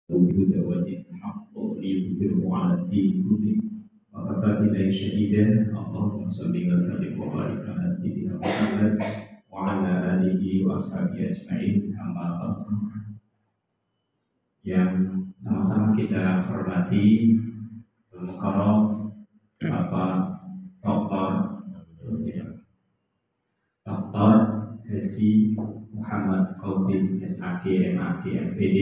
الهدى ودين الحق ليظهره على الدين كله وكفى بالله شهيدا. اللهم صل وسلم وبارك على سيدنا محمد وعلى آله وأصحابه أجمعين. Amma ba'du. Yang sama-sama kita hormati Al-Mukarram Bapak Dr. Dr. Haji Muhammad Fauzi SAG MAG MPD,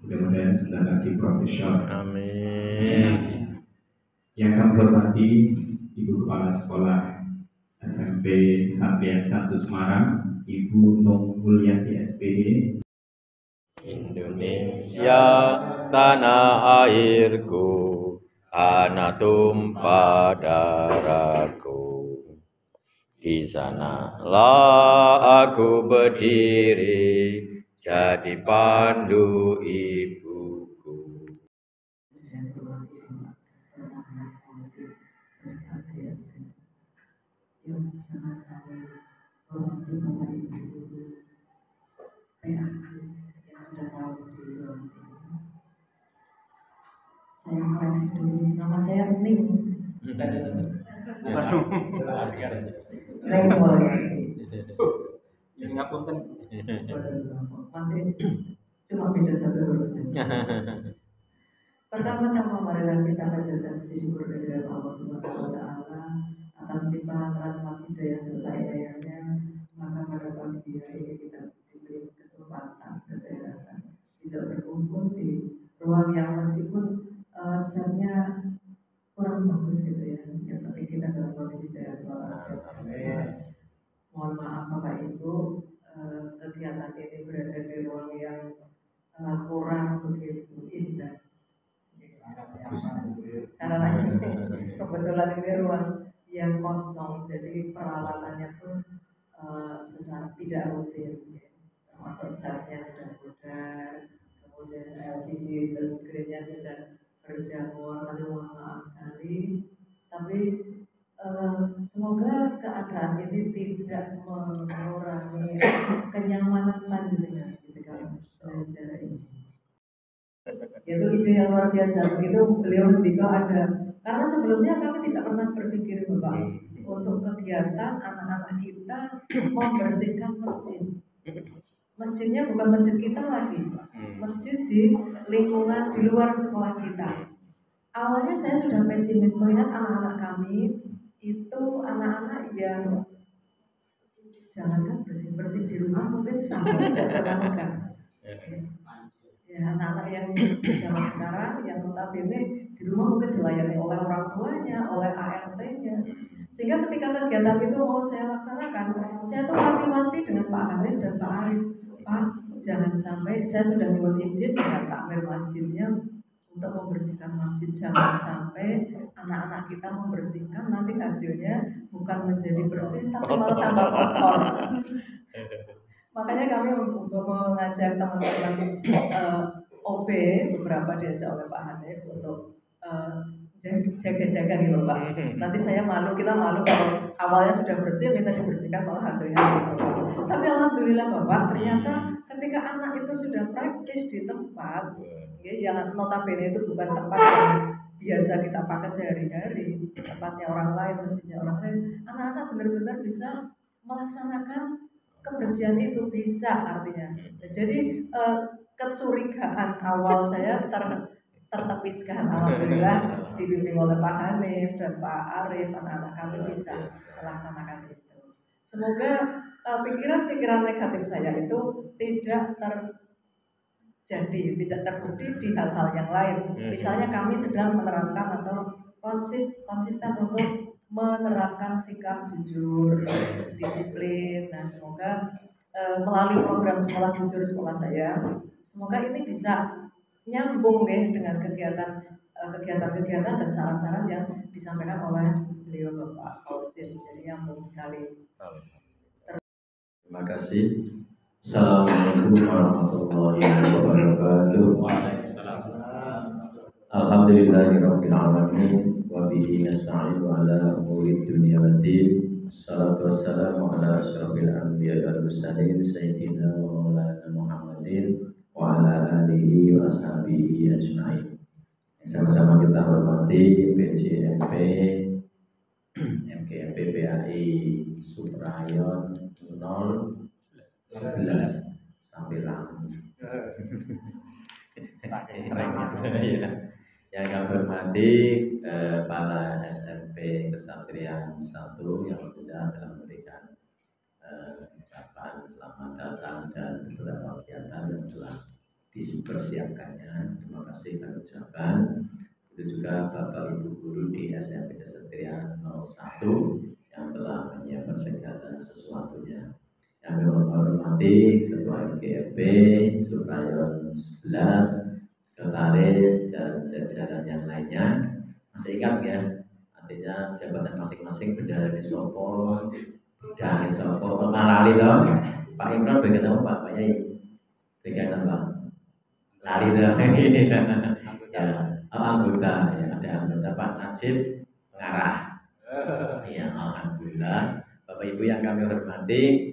mudah-mudahan sebentar lagi profesor. Amin. Yang kami hormati Ibu Kepala Sekolah SMP Sampean 1 Semarang, Ibu Nung Mulyati SPD. Indonesia tanah airku, tanah tumpah darahku. Di sanalah aku berdiri, jadi pandu ibuku. Saya koreksi dulu, nama saya Ning. Ning boleh. Yang ngapunten. Masih cuma beda satu huruf saja. Pertama-tama marilah kita panjatkan puji syukur kehadirat Allah Subhanahu wa taala atas limpahan rahmat hidayah serta hidayahnya. Maka pada pagi hari ini kita diberi kesempatan, kesehatan bisa berkumpul di ruang yang meskipun jamnya kurang bagus gitu ya. Yang penting kita dalam kondisi sehat walafiat. Mohon maaf Bapak Ibu, kegiatan ini berada di ruang yang kurang begitu indah. Karena kebetulan ini ruang yang kosong, jadi peralatannya pun secara tidak rutin, termasuk catnya sudah pudar, kemudian LCD screen-nya sudah berjamur. Kami mohon maaf sekali, tapi semoga keadaan ini tidak mengurangi kenyamanan panjenengan ketika belajar ini. Itu ide yang luar biasa. Begitu beliau ketika ada, karena sebelumnya kami tidak pernah berpikir Bapak untuk kegiatan anak-anak kita membersihkan masjid. Masjidnya bukan masjid kita lagi, masjid di lingkungan di luar sekolah kita. Awalnya saya sudah pesimis melihat anak-anak kami itu anak-anak yang jangankan bersih-bersih di rumah mungkin sampai tidak terlakukan. Ya, anak-anak yang zaman sekarang yang notabene di rumah mungkin dilayani oleh orang tuanya, oleh ART-nya. Sehingga ketika kegiatan itu mau saya laksanakan, saya tuh wanti-wanti dengan Pak Hanif dan Pak Arif. Pak, jangan sampai saya sudah nyuwun izin dengan takmir masjidnya untuk membersihkan masjid. Jangan sampai anak-anak kita membersihkan nanti hasilnya bukan menjadi bersih tapi malah tambah kotor. Makanya kami mengajak teman-teman OB beberapa diajak oleh Pak Hanif untuk jaga-jaga nih Bapak. Nanti saya malu, kita malu kalau awalnya sudah bersih minta dibersihkan malah hasilnya gitu. Tapi alhamdulillah Bapak, ternyata ketika anak itu sudah praktis di tempat, ya, yang notabene itu bukan tempat yang biasa kita pakai sehari-hari, tempatnya orang lain, masjidnya orang lain, anak-anak benar-benar bisa melaksanakan kebersihan itu bisa artinya. Jadi kecurigaan awal saya tertepiskan. Alhamdulillah dibimbing oleh Pak Hanif dan Pak Arif, anak-anak kami bisa melaksanakan itu. Semoga pikiran-pikiran negatif saya itu tidak terjadi, tidak terbukti di hal-hal yang lain. Misalnya kami sedang menerapkan atau konsisten untuk menerapkan sikap jujur, disiplin. Nah, semoga melalui program sekolah jujur sekolah saya, semoga ini bisa nyambung ya dengan kegiatan-kegiatan dan saran-saran yang disampaikan oleh beliau Bapak Fauzin. Jadi nyambung sekali. Terima kasih. Assalamualaikum warahmatullahi wabarakatuh. Alhamdulillahirabbil alamin wa bihi nasta'inu ala umuri dunya waddin. Assalatu wassalamu ala asyrafil anbiya'i wal mursalin sayyidina wa maulana Muhammadin wa ala alihi wa sahbihi ajma'in. Sama-sama kita hormati PJMP, MGMP PAI Suprayon 011 sampai Lampung. Saking seringnya. Iya. Yang kami hormati para SMP Kesatrian 1 yang sudah telah memberikan ucapan selamat datang dan beberapa kegiatan yang telah dipersiapkannya. Terima kasih kami ucapkan. Itu juga Bapak Ibu guru di SMP Kesatrian 01 yang telah menyiapkan segala sesuatunya. Yang kami hormati Ketua MGMP Suprayon 11, sekretaris dan jajaran yang lainnya. Masih ingat ya, artinya jabatan masing-masing bendera di Sopo dan di Sopo lali toh. Pak Imran bagian apa Pak? Pak Yai bagian apa? Lali toh. Ya, anggota ya, ada anggota Pak Najib pengarah. Ya, alhamdulillah. Bapak Ibu yang kami hormati,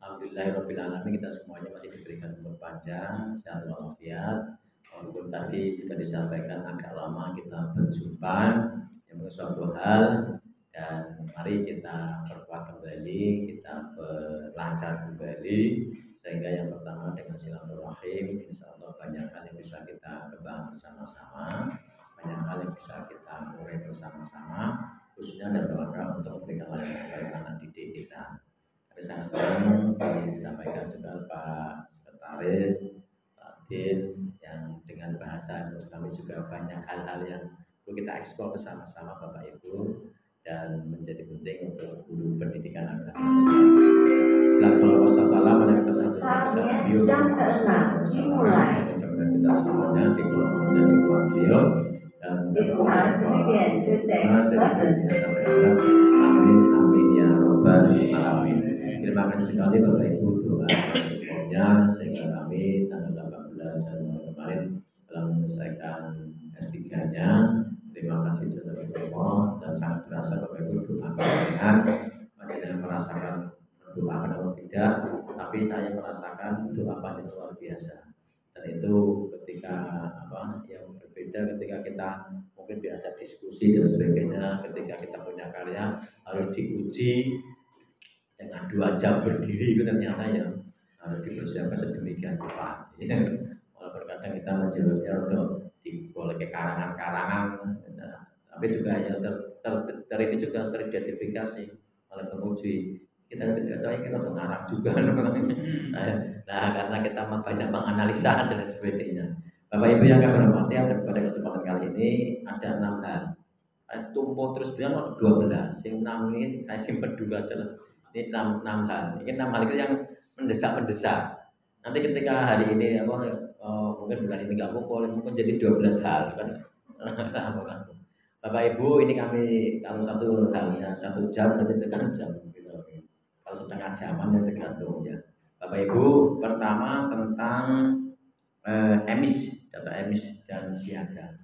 alhamdulillahirabbil alamin, kita semuanya masih diberikan umur panjang, sehat walafiat. Walaupun tadi sudah disampaikan agak lama kita berjumpa yang suatu hal, dan mari kita perkuat kembali, kita berlancar kembali, sehingga yang pertama dengan silaturahim, insya Allah banyak hal yang bisa kita kembang bersama-sama, banyak hal yang bisa kita mulai bersama-sama, khususnya dalam rangka untuk memberikan layanan kepada anak didik kita. Tapi sangat senang disampaikan juga Pak Sekretaris yang dengan bahasa menurut kami juga banyak hal-hal yang perlu kita eksplor bersama-sama Bapak Ibu, dan menjadi penting untuk guru pendidikan agama. Selamat kita semuanya di menjadi beliau dan amin ya robbal alamin. Terima kasih sekali Bapak Ibu doa supportnya sehingga kami tanggal 18 Januari kemarin telah menyelesaikan S3-nya. Terima kasih jazakallahu, dan sangat terasa Bapak Ibu doa dengan panjenengan merasakan doa atau tidak, tapi saya merasakan doa panjenengan luar biasa. Dan itu ketika yang berbeda ketika kita mungkin biasa diskusi dan sebagainya, ketika kita punya karya harus diuji dengan 2 jam berdiri, itu ternyata ya harus dipersiapkan sedemikian rupa. Walaupun kadang kita menjawabnya untuk boleh ke karangan-karangan, tapi juga ya ini juga teridentifikasi oleh penguji. Kita tidak tahu kita pengarang juga. Nah, karena kita banyak menganalisa dan sebagainya. Bapak Ibu yang kami hormati, pada kesempatan kali ini ada 6 hal. Tumpul terus bilang 12. Yang 6 ini saya simpan dulu aja lah. Ini 6 hal. Ini 6 hal itu yang mendesak-mendesak. Nanti ketika hari ini mungkin bulan ini nggak kumpul, mungkin jadi 12 hal kan. Bapak Ibu, ini kami kalau satu halnya 1 jam nanti tekan jam gitu. Kalau setengah jaman ya tergantung ya. Bapak Ibu, pertama tentang emis, data emis dan siaga.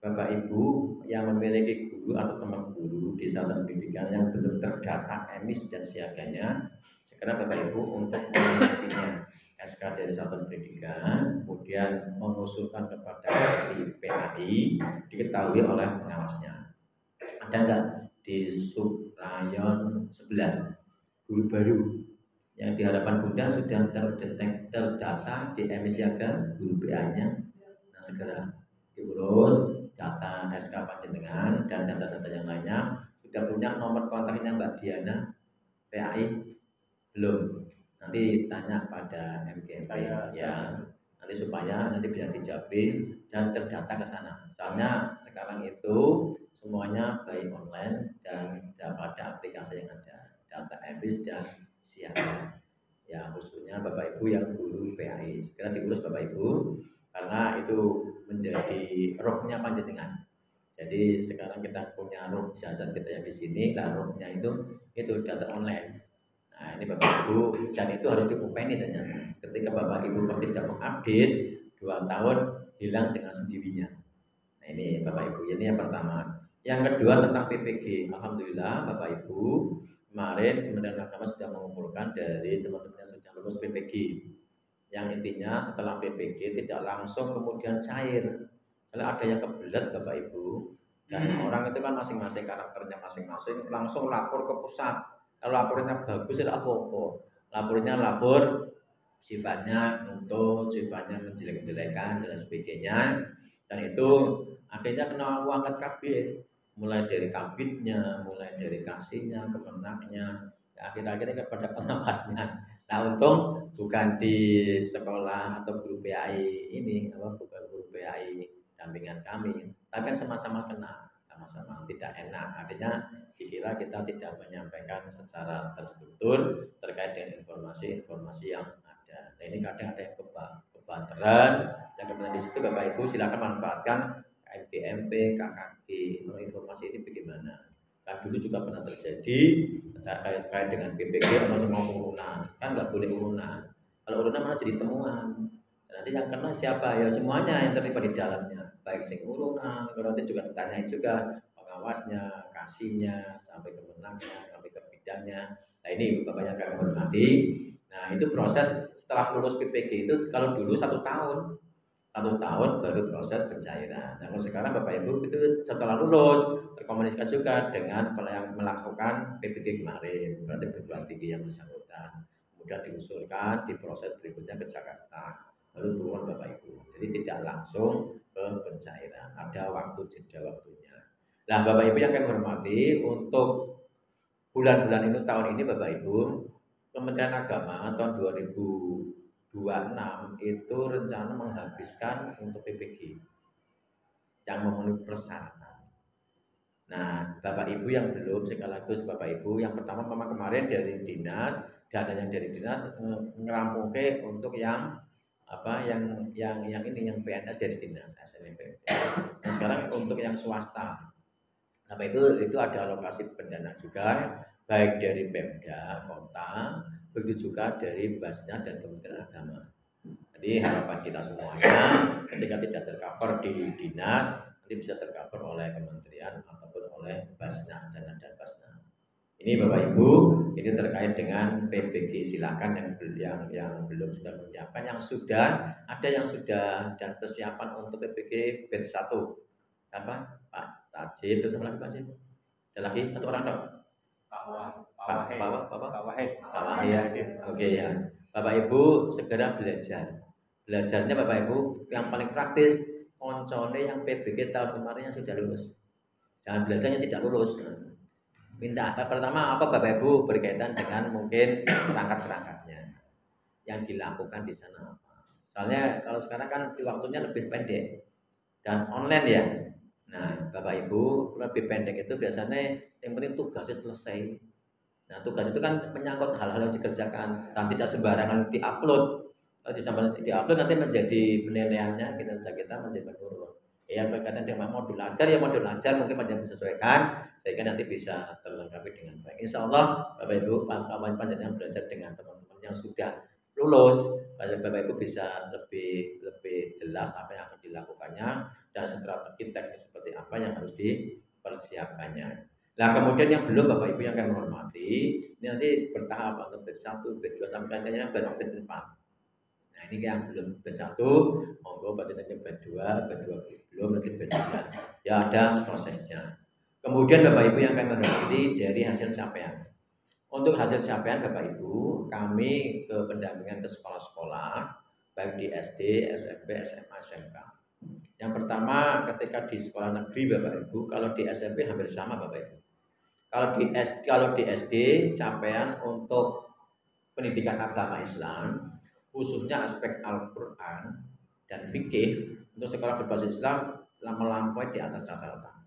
Bapak Ibu yang memiliki guru atau teman guru di satuan pendidikan yang belum terdata emis dan siaganya, segera Bapak Ibu untuk mengajukan SK dari satuan pendidikan, kemudian mengusulkan kepada si PAI, diketahui oleh pengawasnya. Ada enggak di Suprayon 11 guru baru yang di hadapan Bunda sudah terdata di emis siaga guru PA-nya? Nah, segera diurus data SK panjenengan dan data-data yang lainnya. Sudah punya nomor kontaknya Mbak Diana PAI? Belum? Nanti tanya pada MGMP ya, nanti supaya nanti bisa dijabri dan terdata ke sana. Soalnya sekarang itu semuanya baik online dan pada aplikasi yang ada, data emis dan siaga. Ya, khususnya Bapak Ibu yang guru PAI segera diurus Bapak Ibu, karena itu menjadi rohnya panjenengan. Jadi sekarang kita punya roh jasa kita yang di sini, dan rohnya itu data online. Nah, ini Bapak Ibu, dan itu harus diupeni ternyata. Ketika Bapak Ibu tidak mengupdate, 2 tahun hilang dengan sendirinya. Nah, ini Bapak Ibu, ini yang pertama. Yang kedua tentang PPG. Alhamdulillah Bapak Ibu, kemarin Kementerian Agama sudah mengumpulkan dari teman-teman yang sudah lulus PPG. yang intinya setelah PPG tidak langsung kemudian cair. Kalau ada yang kebelet Bapak Ibu, dan orang itu kan masing-masing karakternya masing-masing, langsung lapor ke pusat. Kalau lapornya bagus tidak apa-apa. Lapornya lapor sifatnya untuk sifatnya menjelek-jelekan dan sebagainya. Dan itu akhirnya kena angkat kabin, mulai dari kabitnya, mulai dari kasihnya, kemenangnya, akhir-akhirnya kepada pengawasnya. Nah untung bukan di sekolah atau guru PAI ini, bukan guru PAI dampingan kami, tapi kan sama-sama kena, sama-sama tidak enak. Artinya dikira kita tidak menyampaikan secara terstruktur terkait dengan informasi-informasi yang ada. Nah ini kadang ada yang kebanteran, dan kemudian di situ Bapak Ibu silakan manfaatkan KMP, KKG, informasi ini bagaimana. Kan dulu juga pernah terjadi terkait dengan PPG mau urunan, kan nggak boleh urunan. Kalau urunan malah jadi temuan. Nanti yang kena siapa ya, semuanya yang terlibat di dalamnya, baik sing urunan, nanti juga ditanyain juga pengawasnya, kasihnya, sampai ke menangnya, sampai ke bidangnya. Nah ini Bapak yang kami hormati. Nah itu proses setelah lulus PPG itu kalau dulu 1 tahun baru proses pencairan. Nah kalau sekarang Bapak Ibu itu setelah lulus terkomunikasi juga dengan yang melakukan PPG kemarin, berarti perguruan tinggi yang bersangkutan, kemudian diusulkan di proses berikutnya ke Jakarta, lalu turun Bapak Ibu. Jadi tidak langsung ke pencairan, ada waktu jeda waktunya. Nah Bapak Ibu yang kami hormati, untuk bulan-bulan ini tahun ini Bapak Ibu, Kementerian Agama tahun 2026 itu rencana menghabiskan untuk PPG yang memenuhi persyaratan. Nah, Bapak Ibu yang belum, sekaligus Bapak Ibu yang pertama memang kemarin dari dinas, dana yang dari dinas ngerampungke untuk yang ini yang PNS dari dinas SNMP. Nah, sekarang untuk yang swasta, Bapak Ibu itu ada alokasi pendana juga, baik dari Pemda kota, begitu juga dari Basnas dan Kementerian Agama. Jadi harapan kita semuanya ketika tidak tercover di dinas, nanti bisa tercover oleh kementerian ataupun oleh Basnas dan Basnas. Ini Bapak Ibu, ini terkait dengan PPG. Silakan yang belum sudah menyiapkan, yang sudah ada yang sudah dan persiapan untuk PPG batch 1. Apa? Pak Tajib, terus apa lagi Pak Tajib? Ada lagi satu orang dong? Pak Wahid. Oke ya. Bapak Ibu segera belajar. Belajarnya Bapak Ibu yang paling praktis, koncone yang PBG tahun kemarin yang sudah lulus. Jangan belajar yang tidak lulus. Minta pertama apa Bapak Ibu berkaitan dengan mungkin perangkat-perangkatnya yang dilakukan di sana apa. Soalnya kalau sekarang kan waktunya lebih pendek dan online ya. Nah Bapak Ibu lebih pendek itu biasanya yang penting tugasnya selesai. Nah tugas itu kan menyangkut hal-hal yang dikerjakan dan tidak sembarangan diupload. Kalau diupload nanti menjadi penilaiannya kita menjadi menurun. Ya berkaitan dengan modul ajar ya modul ajar mungkin panjang disesuaikan sehingga nanti bisa terlengkapi dengan baik. Insya Allah Bapak Ibu panjenengan belajar dengan teman-teman yang sudah lulus, Bapak Ibu bisa lebih jelas apa yang akan dilakukannya dan strategi teknis seperti apa yang harus dipersiapkannya. Nah kemudian yang belum Bapak Ibu yang kami hormati, ini nanti bertahap untuk batch 1, batch 2 sampai akhirnya batch 4. Nah ini yang belum batch 1, monggo batch 2 belum, nanti batch 3. Ya ada prosesnya. Kemudian Bapak Ibu yang kami hormati dari hasil capaian. Untuk hasil capaian Bapak Ibu, kami ke pendampingan ke sekolah-sekolah, baik di SD, SMP, SMA, SMK. Yang pertama ketika di sekolah negeri Bapak Ibu, kalau di SMP hampir sama Bapak Ibu. Kalau di SD capaian untuk pendidikan agama Islam, khususnya aspek Al-Quran dan fikih untuk sekolah berbasis Islam melampaui di atas rata-rata.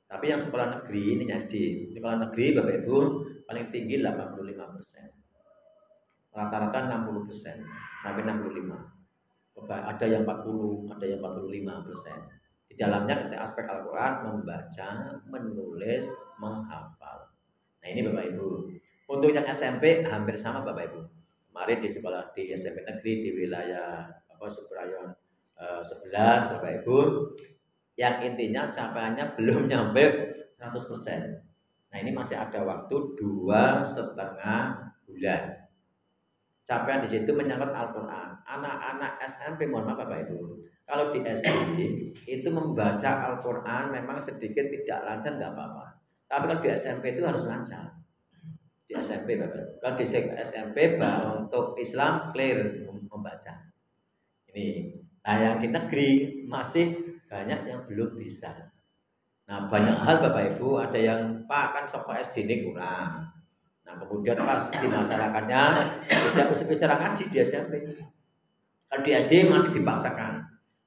Tapi yang sekolah negeri ini SD, sekolah negeri Bapak Ibu paling tinggi 85%, rata-rata 60% sampai 65%. Ada yang 40, ada yang 45%. Di dalamnya aspek Al-Quran membaca, menulis, menghafal. Nah ini Bapak Ibu. Untuk yang SMP hampir sama Bapak Ibu. Kemarin di sekolah di SMP negeri di wilayah Subrayon 11 Bapak Ibu, yang intinya capaiannya belum nyampe 100%. Nah ini masih ada waktu 2,5 bulan. capaian di situ menyangkut Al-Quran. Anak-anak SMP, mohon maaf Bapak Ibu, kalau di SD itu membaca Al-Quran memang sedikit tidak lancar nggak apa-apa. Tapi kalau di SMP itu harus lancar. Di SMP Bapak Ibu. Kalau di SMP untuk Islam clear membaca. Ini. Nah yang di negeri masih banyak yang belum bisa. Nah banyak hal Bapak Ibu, ada yang Pak kan soko SD ini kurang. Nah kemudian pas di masyarakatnya tidak bisa ngaji di SMP. Kalau di SD masih dipaksakan.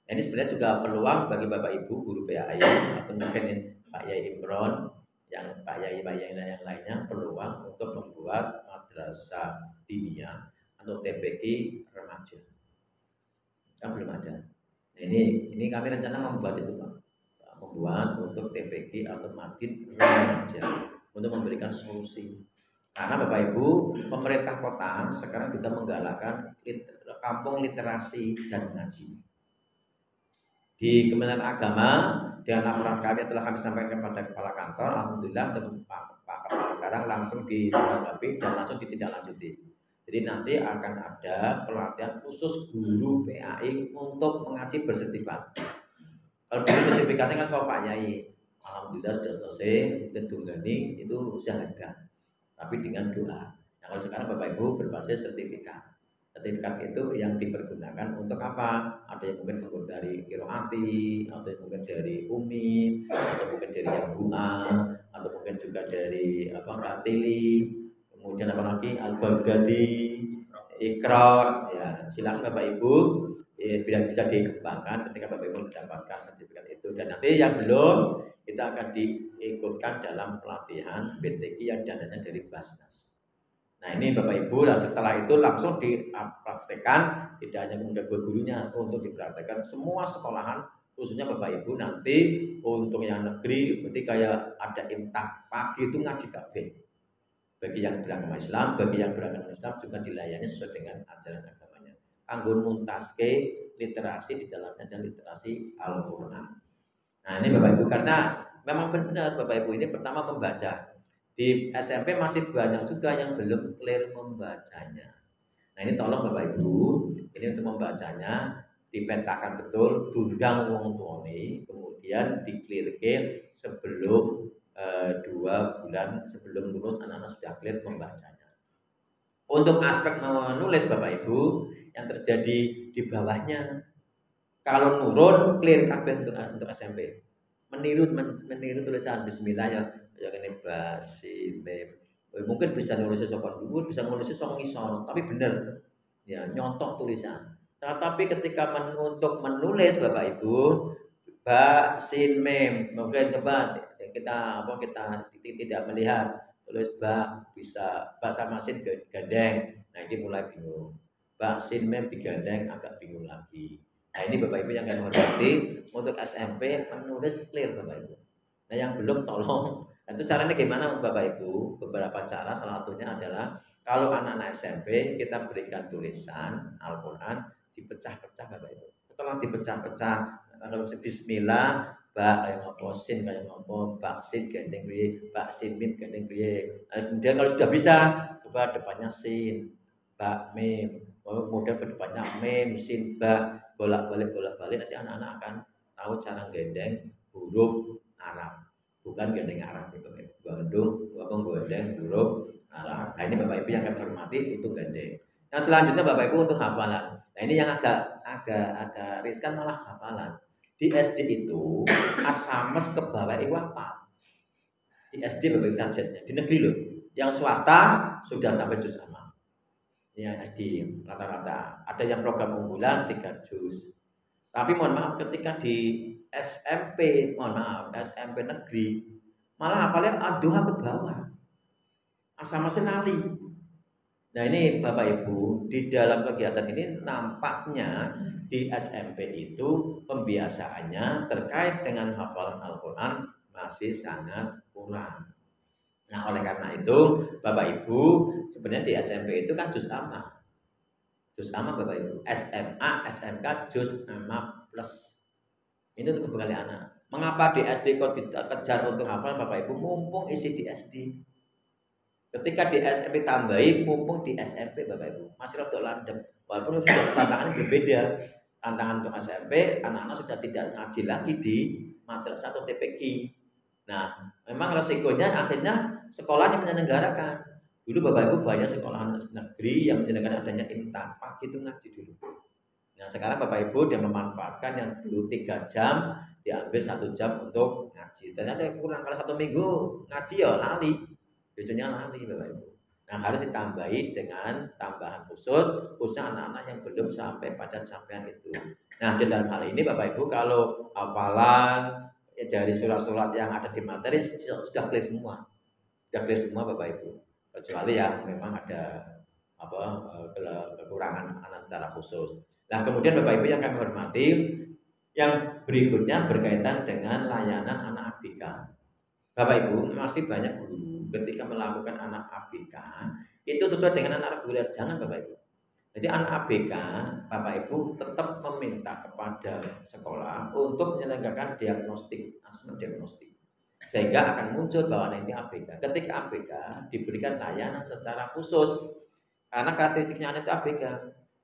Nah, ini sebenarnya juga peluang bagi Bapak Ibu guru PAI atau mungkin Pak Yai Imron, yang Pak Yai yang lainnya, peluang untuk membuat madrasah diniyah atau TPQ remaja. Kan belum ada. Nah, ini kami rencana membuat itu Pak. Membuat untuk TPQ atau madin remaja untuk memberikan solusi. Karena Bapak Ibu, pemerintah kota sekarang juga menggalakkan kampung literasi dan ngaji. Di Kementerian Agama, dengan laporan kami telah kami sampaikan kepada kepala kantor, alhamdulillah untuk Pak Kepala sekarang langsung ditanggapi dan langsung ditindaklanjuti. Jadi nanti akan ada pelatihan khusus guru PAI untuk mengaji bersertifikat. Kalau sertifikatnya kan sama Pak Yai, alhamdulillah sudah selesai, dan tunggani itu syahadat, tapi dengan doa. Nah kalau sekarang Bapak Ibu berbasis sertifikat. Sertifikat itu yang dipergunakan untuk apa? Ada yang mungkin dari Kiroati, atau yang mungkin dari Umi, atau mungkin dari Yabua, atau mungkin juga dari Katili, kemudian apa lagi Al-Baghdadi, Ikrar. Ya silakan Bapak Ibu bila bisa dikembangkan ketika Bapak Ibu mendapatkan sertifikat itu. Dan nanti yang belum, kita akan diikutkan dalam pelatihan BTQ yang dananya dari Basnas. Nah ini Bapak Ibu, setelah itu langsung dipraktekkan, tidak hanya kemudian gurunya, untuk dipraktekkan semua sekolahan, khususnya Bapak Ibu nanti untuk yang negeri, berarti kayak ada imtak pagi itu ngaji kabeh. Bagi yang beragama Islam, bagi yang beragama Islam juga dilayani sesuai dengan ajaran agamanya. Anggun muntaske literasi di dalamnya dan literasi Al-Quran. Nah ini Bapak Ibu, karena memang benar Bapak Ibu ini pertama membaca. Di SMP masih banyak juga yang belum clear membacanya. Nah ini tolong Bapak Ibu, ini untuk membacanya dipetakan betul, tundang wong tuane, kemudian diklirke sebelum 2 bulan sebelum lulus anak-anak sudah clear membacanya. Untuk aspek menulis Bapak Ibu yang terjadi di bawahnya, kalau nurun clear kabeh untuk SMP. Meniru tulisan Bismillah ya ini basim. Mungkin bisa nulis sokon dhuwur, bisa nulis sokon ngisor, tapi benar ya nyontoh tulisan. Nah, tapi ketika untuk menulis Bapak Ibu ba sin mem, mungkin coba kita tidak melihat tulis ba bisa ba sama sin gandeng. Nah ini mulai bingung. Ba sin mem digandeng agak bingung lagi. Nah ini Bapak Ibu yang kami hormati, untuk SMP menulis clear Bapak Ibu. Nah yang belum tolong, itu caranya gimana Bapak Ibu? Beberapa cara, salah satunya adalah kalau anak-anak SMP kita berikan tulisan Al-Quran dipecah-pecah Bapak Ibu. Setelah dipecah-pecah, kalau Bismillah, ba kayak ngopo, sin kayak ngopo, baksin gandeng piye, baksin mim gandeng piye. Kemudian kalau sudah bisa, coba depannya sin, ba mim, kemudian depannya mim, sin, ba, bolak-balik nanti anak-anak akan tahu cara gandeng huruf Arab, bukan gandeng Arab itu Bandung, gandeng huruf Arab. Nah ini Bapak Ibu yang kami hormati, itu gandeng. Yang selanjutnya Bapak Ibu untuk hafalan. Nah ini yang agak riskan malah hafalan. Di SD itu asames ke bawah itu apa? Di SD Bapak Ibu targetnya, di negeri loh. Yang swasta sudah sampai juz amma. Ya SD rata-rata. Ada yang program unggulan 3 juz. Tapi mohon maaf ketika di SMP, SMP negeri malah hafalnya aduh ke bawah. Asam-asam lali. Nah ini Bapak Ibu, di dalam kegiatan ini nampaknya di SMP itu pembiasaannya terkait dengan hafalan Al-Quran masih sangat kurang. Nah oleh karena itu Bapak Ibu, sebenarnya di SMP itu kan juz amma. Juz amma Bapak Ibu, SMA, SMK, juz amma plus. Ini untuk bekali anak. Mengapa di SD kok dikejar untuk hafal Bapak Ibu, mumpung isi di SD. Ketika di SMP tambahi, mumpung di SMP Bapak Ibu masih rada landep. Walaupun sudah tantangannya berbeda. Tantangan untuk SMP, anak-anak sudah tidak ngaji lagi di madrasah atau TPQ. Nah, memang resikonya akhirnya sekolahnya menyelenggarakan. Dulu Bapak Ibu banyak sekolah negeri yang menyelenggarakan adanya intan, pagi itu ngaji dulu. Nah, sekarang Bapak Ibu dia memanfaatkan yang dulu 3 jam, diambil 1 jam untuk ngaji. Ternyata kurang, kalau 1 minggu ngaji ya lali, besoknya lali Bapak Ibu. Nah, harus ditambahi dengan tambahan khususnya anak-anak yang belum sampai pada capaian itu. Nah, di dalam hal ini Bapak Ibu kalau hafalan dari surat-surat yang ada di materi sudah clear semua. Sudah clear semua Bapak Ibu. Kecuali yang memang ada kekurangan anak secara khusus. Nah, kemudian Bapak Ibu yang kami hormati, yang berikutnya berkaitan dengan layanan anak ABK. Bapak Ibu, masih banyak guru ketika melakukan anak ABK itu sesuai dengan anak reguler, jangan Bapak Ibu. Jadi anak ABK, Bapak Ibu tetap meminta kepada sekolah untuk menyelenggarakan diagnostik, asesmen diagnostik. Sehingga akan muncul bahwa nanti ABK. Ketika ABK diberikan layanan secara khusus, karena karakteristiknya anak itu ABK.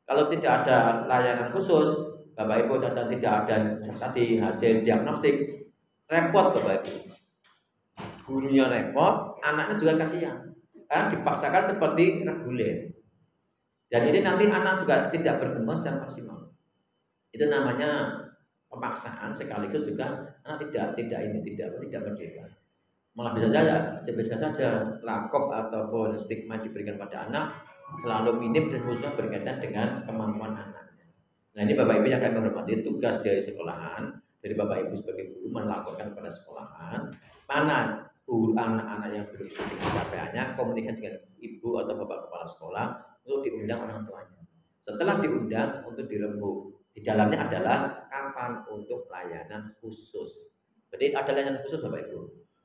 Kalau tidak ada layanan khusus, Bapak Ibu dan tidak ada tadi hasil diagnostik, repot Bapak Ibu. Gurunya repot, anaknya juga kasihan. Karena dipaksakan seperti reguler. Dan ini nanti anak juga tidak berkembang secara maksimal. Itu namanya pemaksaan sekaligus juga anak tidak merdeka. Malah bisa saja lakop ataupun stigma diberikan pada anak selalu minim dan khususnya berkaitan dengan kemampuan anaknya. Nah, ini Bapak Ibu yang kami hormati, tugas dari sekolahan, dari Bapak Ibu sebagai guru melaporkan pada sekolahan mana guru anak-anak yang belum sesuai dengan capaiannya, komunikasi dengan ibu atau bapak kepala sekolah untuk diundang orang tuanya. Setelah diundang untuk dirembuk, di dalamnya adalah kapan untuk layanan khusus. Jadi ada layanan khusus Bapak Ibu.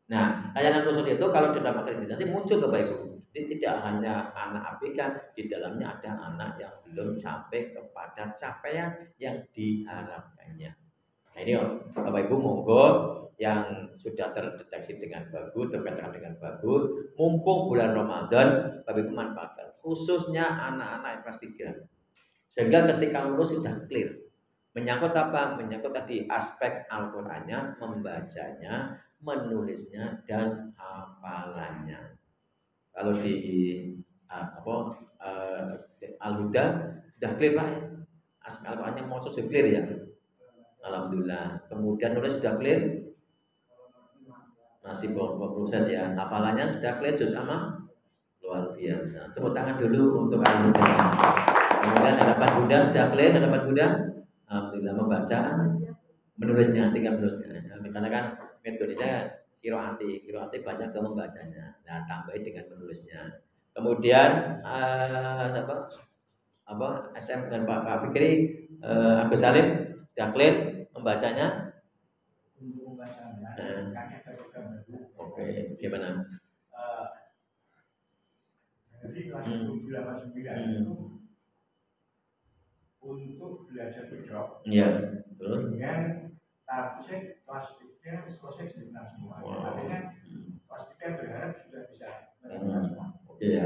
Nah, layanan khusus itu kalau dalam akreditasi muncul Bapak Ibu. Jadi tidak hanya anak ABK, di dalamnya ada anak yang belum sampai kepada capaian yang diharapkannya. Nah, ini Bapak Ibu monggo yang sudah terdeteksi dengan bagus, terpetakan dengan bagus, mumpung bulan Ramadan, Bapak Ibu manfaatkan, khususnya anak-anak kelas 3. Sehingga ketika lulus sudah clear. Menyangkut apa? Menyangkut tadi aspek Al-Qur'annya, membacanya, menulisnya dan hafalannya. Kalau di Al-Huda sudah clear Pak ya. Aspek Al-Qur'annya mau sudah clear ya. Alhamdulillah. Kemudian nulis sudah clear. Masih proses ya. Hafalannya sudah clear juz sama luar biasa. Tepuk tangan dulu untuk Al-Huda. Kemudian hadapan Bunda sudah clear, hadapan Bunda. Alhamdulillah membaca, menulisnya, tinggal menulisnya. Karena kan metodenya kiroati banyak ke membacanya. Nah, tambahin dengan menulisnya. Kemudian SM dengan Pak Fikri, Agus Salim sudah clear membacanya. Untuk membacanya, kami ada program baru. Oke, gimana? Dari kelas 7-9 itu untuk belajar bergerak. Iya, betul. Dengan target kelas 3 selesai seminar semua. Wow. Artinya kelas 3 berharap sudah bisa seminar semua. Oke ya.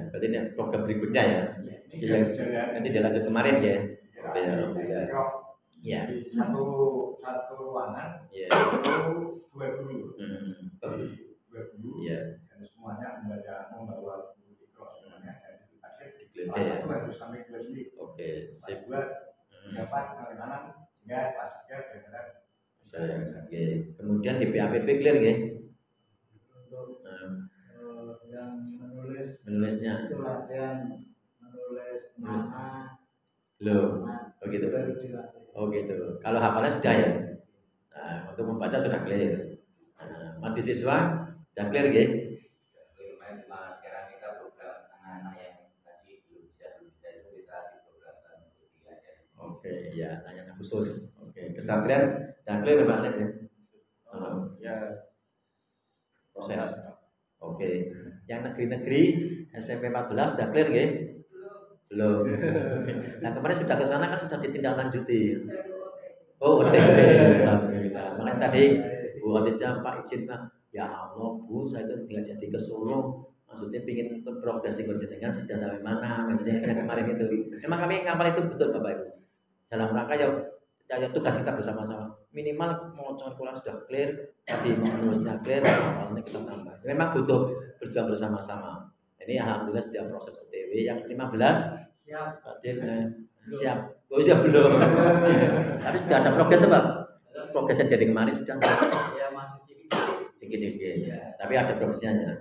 Berarti ini program berikutnya ya. Ya, ini sudah berjalan. Nanti dilanjut kemarin ya. Oke ya. Ya. Di satu ruangan Ya. itu 2 guru. Bagus. 2 guru. Iya. Dan semuanya membawa guru ikro semuanya dan itu target. Dikeliti Kelas ya. 1 harus sampai 2 sendiri. Oke. Kelas 2 dapat bagaimana sehingga kelas 3 berharap bisa. Oke. Kemudian di PAPP clear ya. Untuk yang Menulisnya. itu latihan menulis nama Loh. Oh gitu. baru dilatih. Oh gitu. Kalau hafalan sudah ya. Nah, untuk membaca sudah clear. Mati siswa sudah clear ya. Sekarang kita program anak-anak yang tadi belum bisa itu kita diprogramkan untuk diajar. Oke, ya, tanya khusus. Oke, kesatria dan clear Pak Alif ya. Ya, Proses. Oke. Yang negeri-negeri SMP 14 sudah clear ya? Belum. Nah, kemarin sudah ke sana kan sudah ditindaklanjuti. Oh, OTW. Alhamdulillah. Makanya tadi Bu Khadijah, Pak izin Pak. Ya Allah Bu, saya itu tinggal jadi ke Solo. Maksudnya pingin progresi jenengan sudah sampai mana, maksudnya yang kemarin itu. Memang kami ngapal itu betul Bapak Ibu. Dalam rangka ya tugas kita bersama-sama. Minimal mengucapkan Quran sudah clear, tadi menulisnya clear, awalnya kita tambah. Memang butuh berjuang bersama-sama. Ini alhamdulillah setiap proses OTW yang 15 siap, siap. Oh siap belum. Tapi sudah ada progres Pak. Progresnya jadi kemarin sudah. Ya masih Sedikit-sedikit. Tapi ada progresnya. Ya,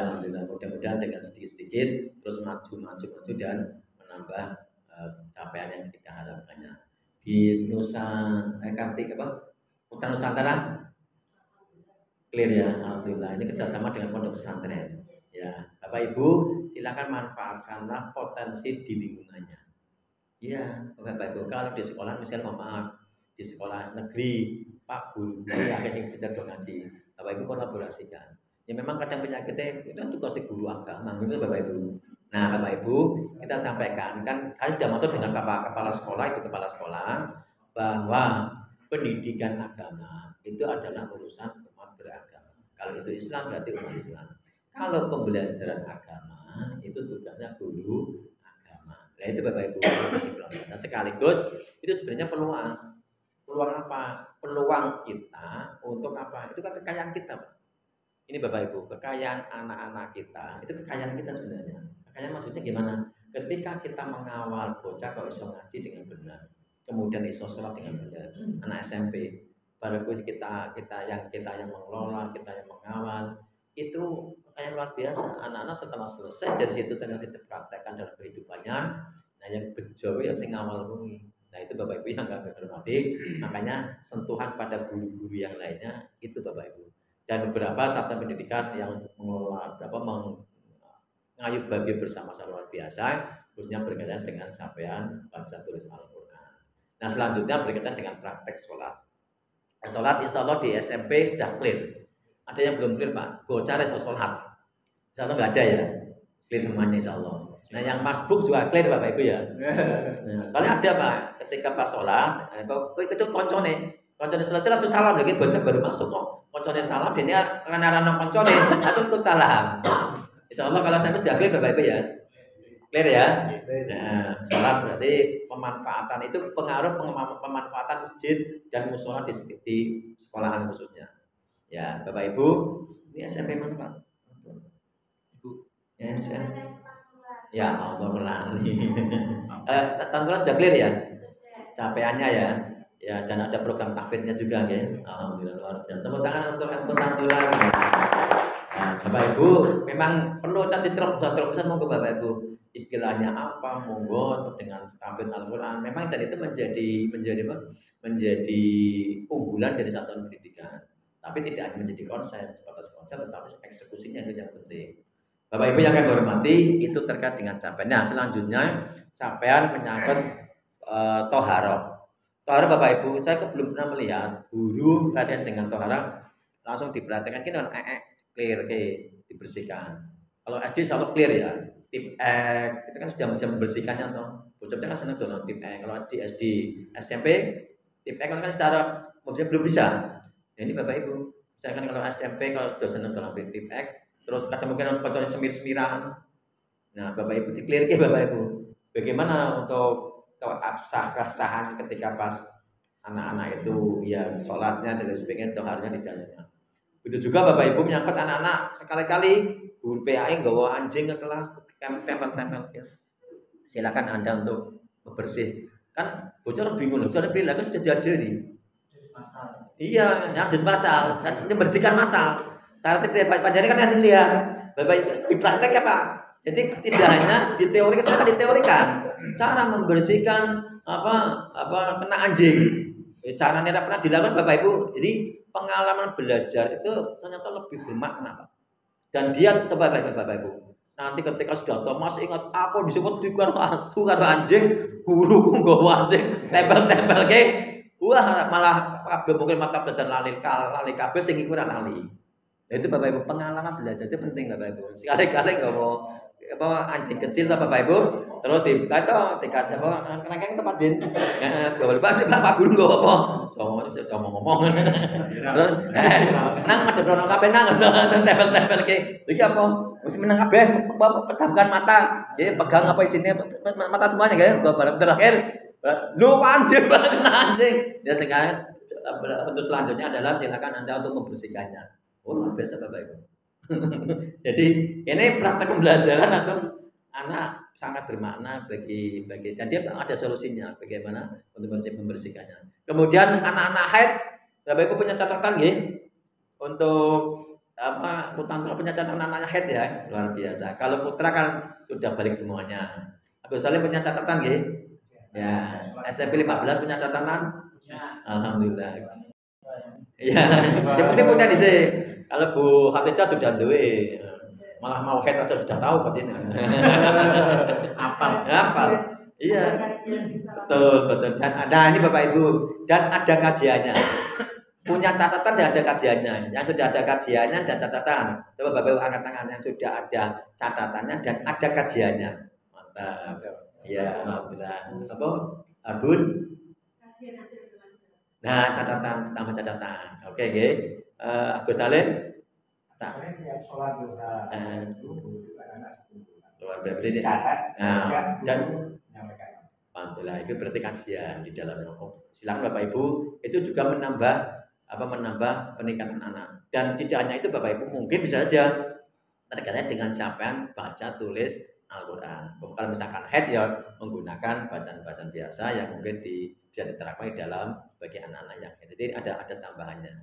alhamdulillah. Mudah-mudahan dengan sedikit-sedikit terus maju dan menambah capaian yang kita harapkannya. Di Hutan Nusantara clear ya, alhamdulillah. Ini kerjasama dengan pondok pesantren. Ya, Bapak Ibu silakan manfaatkanlah potensi di lingkungannya. Iya, Bapak Ibu kalau di sekolah misalnya maaf di sekolah negeri Pak Guru akhirnya kita ngaji, Bapak Ibu kolaborasikan. Ya memang kadang penyakitnya itu kan tugas guru agama, itu Bapak Ibu. Nah, Bapak Ibu, kita sampaikan kan sudah masuk dengan kepala sekolah, ibu kepala sekolah bahwa pendidikan agama itu adalah urusan umat beragama. Kalau itu Islam berarti umat Islam. Kalau pembelajaran agama itu tugasnya guru agama. Nah, itu Bapak Ibu. Nah, sekaligus itu sebenarnya peluang apa? Peluang kita untuk apa? Itu kan kekayaan kita, Pak. Ini Bapak Ibu, kekayaan anak-anak kita, itu kekayaan kita sebenarnya. Kekayaan maksudnya gimana? Ketika kita mengawal bocah kalau iso ngaji dengan benar, kemudian iso sholat dengan benar, anak SMP, baru kita yang mengelola, kita yang mengawal, itu kekayaan luar biasa. Anak-anak setelah selesai dari situ ternyata dipraktekkan dalam kehidupannya. Nah, yang bejo yang sing ngawal kuwi. Nah, itu Bapak Ibu yang enggak hormati, makanya sentuhan pada guru-guru yang lainnya itu Bapak Ibu. Dan beberapa satuan pendidikan yang mengelola mengayuh bagi bersama-sama luar biasa, khususnya berkaitan dengan capaian baca tulis Al-Quran. Nah, selanjutnya berkaitan dengan praktek sholat. Sholat insya Allah di SMP sudah clear. Ada yang belum clear Pak, bocah iso sholat. Insya Allah nggak ada ya, clear semuanya insya Allah. Nah, yang masbuk juga clear Bapak Ibu ya. Nah, soalnya ada Pak, ketika pas sholat, itu koncone selesai langsung salam lagi, bocah baru masuk kok. Koncone salam, dia karena anak koncone langsung ikut salam. Insya Allah kalau saya sudah clear Bapak Ibu ya, clear ya. Nah, sholat berarti pemanfaatan itu pengaruh pemanfaatan masjid dan musola di sekolahan khususnya. Ya Bapak Ibu, ini SMP mana Pak? Ibu, SMP. Ya Allah melani. Tanggal sudah clear ya, capaiannya ya. Ya, dan ada program tahfidnya juga ya. Alhamdulillah luar biasa. Tepuk tangan untuk Tanggulan. Nah, Bapak Ibu, memang perlu tadi terobosan monggo Bapak Ibu. Istilahnya apa monggo dengan tahfidz Al-Qur'an. Memang tadi itu menjadi unggulan dari satuan pendidikan. Tapi tidak hanya menjadi konsep, sebatas konsep tetapi eksekusinya itu yang penting. Bapak Ibu yang kami hormati, itu terkait dengan capaian. Nah, selanjutnya capaian menyangkut toharoh. Tohara Bapak Ibu, saya belum pernah melihat guru latihan dengan tohara langsung diperhatikan kita clear dibersihkan. Kalau SD selalu clear ya, tip itu kan sudah bisa membersihkannya toh. Bocahnya kan senang download tip kalau di SD, SMP tip kan secara maksudnya belum bisa. Nah, ini Bapak Ibu, saya kan kalau SMP kalau sudah senang download tip terus kadang mungkin kocoran semir-semiran. Nah, Bapak Ibu di clear Bapak Ibu. Bagaimana untuk keabsahan ketika pas anak-anak itu ya sholatnya dan sebagainya toharnya di dalamnya. Begitu juga Bapak Ibu menyangkut anak-anak sekali-kali guru PAI bawa anjing ke kelas tempel-tempel ya. Silakan Anda untuk bersih. Kan bocor bingung loh, bocor pilih kan sudah diajari. Iya, yang harus masal, ini bersihkan masal. Tartib Pak Jari kan yang lihat. Bapak dipraktek ya Pak. Jadi tidak hanya diteorikan, cara membersihkan kena anjing. Caranya tidak pernah dilakukan Bapak Ibu. Jadi pengalaman belajar itu ternyata lebih bermakna Pak. Dan dia tetap Bapak Ibu. Nanti ketika sudah tua masih ingat aku disebut dikuar asu karo anjing, guruku nggawa anjing tempel-tempel ke. Wah malah mungkin mata pelajaran lali kabeh sing iku ora lali. Nah, itu Bapak Ibu pengalaman belajar itu penting Bapak Ibu. Sekali-kali nggak mau anjing kecil Bapak Ibu Terus dikasih apa? Kenakang tempat din. Gawal Pak Guru nggo apa? Coba ngomong. Terus nang madhep rono kabeh nang tempel-tempel iki. Iki apa? Wis meneng kabeh, pejamkan mata. Jadi pegang apa isinya mata semuanya guys. Baru terakhir lu anjing banget anjing. Ya sekarang untuk selanjutnya adalah silakan Anda untuk membersihkannya. Oh, luar biasa Bapak Ibu. Jadi ini praktek pembelajaran langsung anak sangat bermakna bagi dan dia ada solusinya bagaimana untuk membersihkannya. Kemudian anak-anak haid, Bapak Ibu punya catatan nggih untuk apa putra punya catatan anak haid ya, luar biasa. Kalau putra kan sudah balik semuanya. Aku Salim punya catatan nggih? Ya, SMP 15 punya catatan? Alhamdulillah. Iya, yang penting punya di sini. Kalau Bu Hatijah sudah duwe, malah mau head aja sudah tahu berarti. Hafal. Iya. Betul. Dan ada ini Bapak Ibu dan ada kajiannya. Punya catatan dan ada kajiannya. Yang sudah ada kajiannya dan catatan. Coba Bapak Ibu angkat tangan yang sudah ada catatannya dan ada kajiannya. Mantap. Iya, alhamdulillah. Apa? Arbun? Nah, catatan, tambah catatan. Oke, guys. Agus Salim. Sholat duha. Luar biasa. Catat. Nah, dan menyampaikan. alhamdulillah itu berarti kajian di dalam silakan Bapak Ibu itu juga menambah peningkatan anak. Dan tidak hanya itu Bapak Ibu mungkin bisa saja terkait dengan capaian baca tulis Al-Quran. Kalau misalkan head ya menggunakan bacaan-bacaan biasa yang mungkin bisa diterapkan di dalam bagi anak-anak yang head. Jadi ada tambahannya.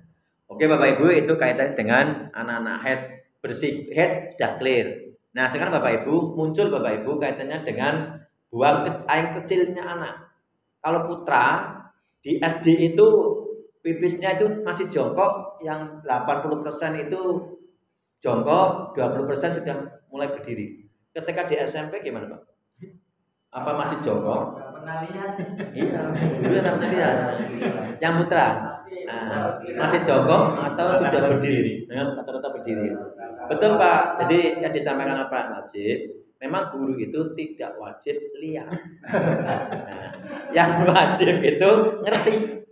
Oke Bapak Ibu itu kaitannya dengan anak-anak head bersih head sudah clear. Nah sekarang Bapak Ibu muncul Bapak Ibu kaitannya dengan buang air kecilnya anak. Kalau putra di SD itu pipisnya itu masih jongkok, yang 80% itu jongkok, 20% sudah mulai berdiri. Ketika di SMP gimana Pak? Apa masih jongkok? Pernah lihat. Iya, dulu pernah lihat. Yang putra masih jongkok atau sudah berdiri? Rata-rata berdiri. Betul Pak. Jadi yang disampaikan Pak Najib, memang guru itu tidak wajib lihat. Yang wajib itu ngerti.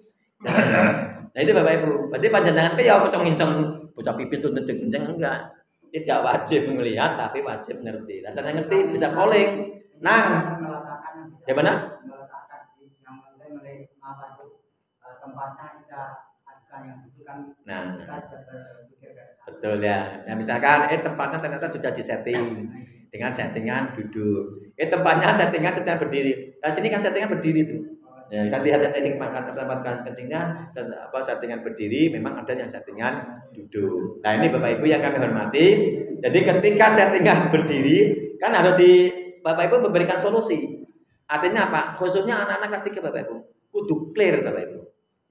Nah itu Bapak Ibu. Berarti panjenengan pe ya pocong-incong bocah pipis tuntut kenceng enggak. Tidak wajib melihat tapi wajib ngerti. Nah, cara ngerti bisa calling. Nang. Ya benar? Meletakkan yang penting apa itu tempatnya kita adukan yang itu kan. Nah, kita sudah berpikir ke sana. betul ya. Nah, misalkan tempatnya ternyata sudah disetting dengan settingan duduk. Tempatnya settingan sedang berdiri. Nah, sini kan settingan berdiri tuh. Ya, kan lihat setting tempat kencingnya settingan berdiri, memang ada yang settingan duduk. Nah, ini Bapak Ibu yang kami hormati. Jadi ketika settingan berdiri kan harus Bapak Ibu memberikan solusi. Artinya apa? Khususnya anak-anak kelas 3 Bapak Ibu. Kudu clear Bapak Ibu.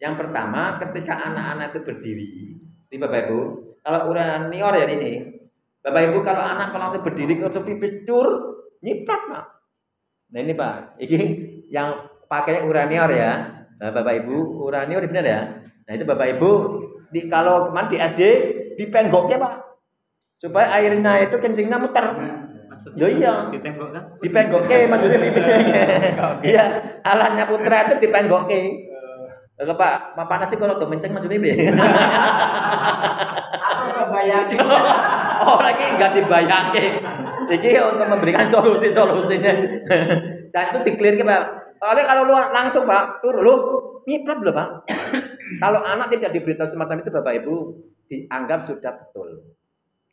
Yang pertama, ketika anak-anak itu berdiri, di Bapak Ibu, kalau uranior ya ini, Bapak Ibu kalau anak langsung berdiri langsung pipis cur, nyiprat Pak. Nah ini Pak, ini yang pakai uranior ya. Nah, Bapak Ibu, uranior benar ya. Nah itu Bapak Ibu kalau kemarin di SD dipenggoknya Pak. Supaya airnya itu kencingnya muter. Ya iya, dipenggoknya maksudnya pipisnya. Iya, alatnya putra itu dipenggoknya. Kalau Pak panas sih kalau kemenceng maksudnya piye? Aku kebayangin. Orang ini enggak dibayangin. Iki untuk memberikan solusinya. Dan itu di-clear Pak. Soalnya kalau lu langsung Pak, lu nyiprat loh Pak. Kalau anak tidak diberitahu semacam itu Bapak Ibu dianggap sudah betul.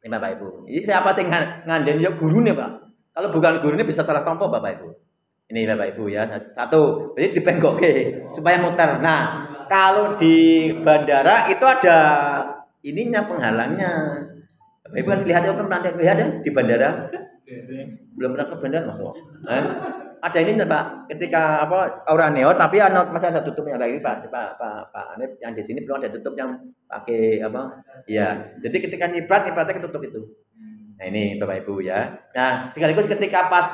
Ini Bapak Ibu. Ini siapa sih ngandeni ya gurune Pak. Kalau bukan gurune bisa salah tompo Bapak Ibu. Ini Bapak Ibu ya. Satu, jadi dipenggokke supaya muter. Nah, kalau di bandara itu ada ininya penghalangnya. Bapak Ibu kan lihat ya di bandara. Belum pernah ke bandara masuk. Ada ini Pak, ketika Auraneo tapi masih ada tutupnya lagi Pak Anip yang di sini belum ada tutup yang pakai Iya. Jadi ketika nyipratnya ketutup itu. Nah ini Bapak Ibu ya. Nah sekaligus ketika pas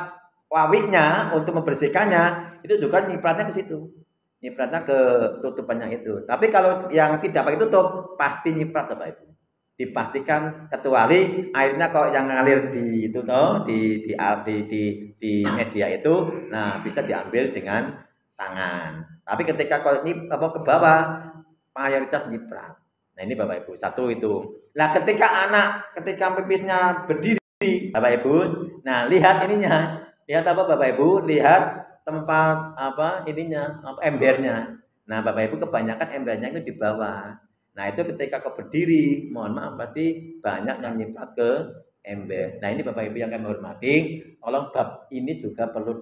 wawiknya untuk membersihkannya itu juga nyipratnya ke situ. Nyipratnya ke tutupannya itu. Tapi kalau yang tidak pakai tutup pasti nyiprat Bapak Ibu. dipastikan kecuali airnya kok yang ngalir di itu toh di media itu, nah bisa diambil dengan tangan. Tapi ketika kok ini apa ke bawah mayoritas nyiprat. Nah ini Bapak Ibu, satu itu. Nah ketika pipisnya berdiri Bapak Ibu, nah lihat ininya, lihat apa Bapak Ibu, lihat tempat apa ininya, apa embernya. Nah Bapak Ibu kebanyakan embernya itu di bawah. Nah itu ketika kau berdiri, mohon maaf pasti banyak yang nyiprat ke ember. Nah ini Bapak Ibu yang kami hormati, tolong bab ini juga perlu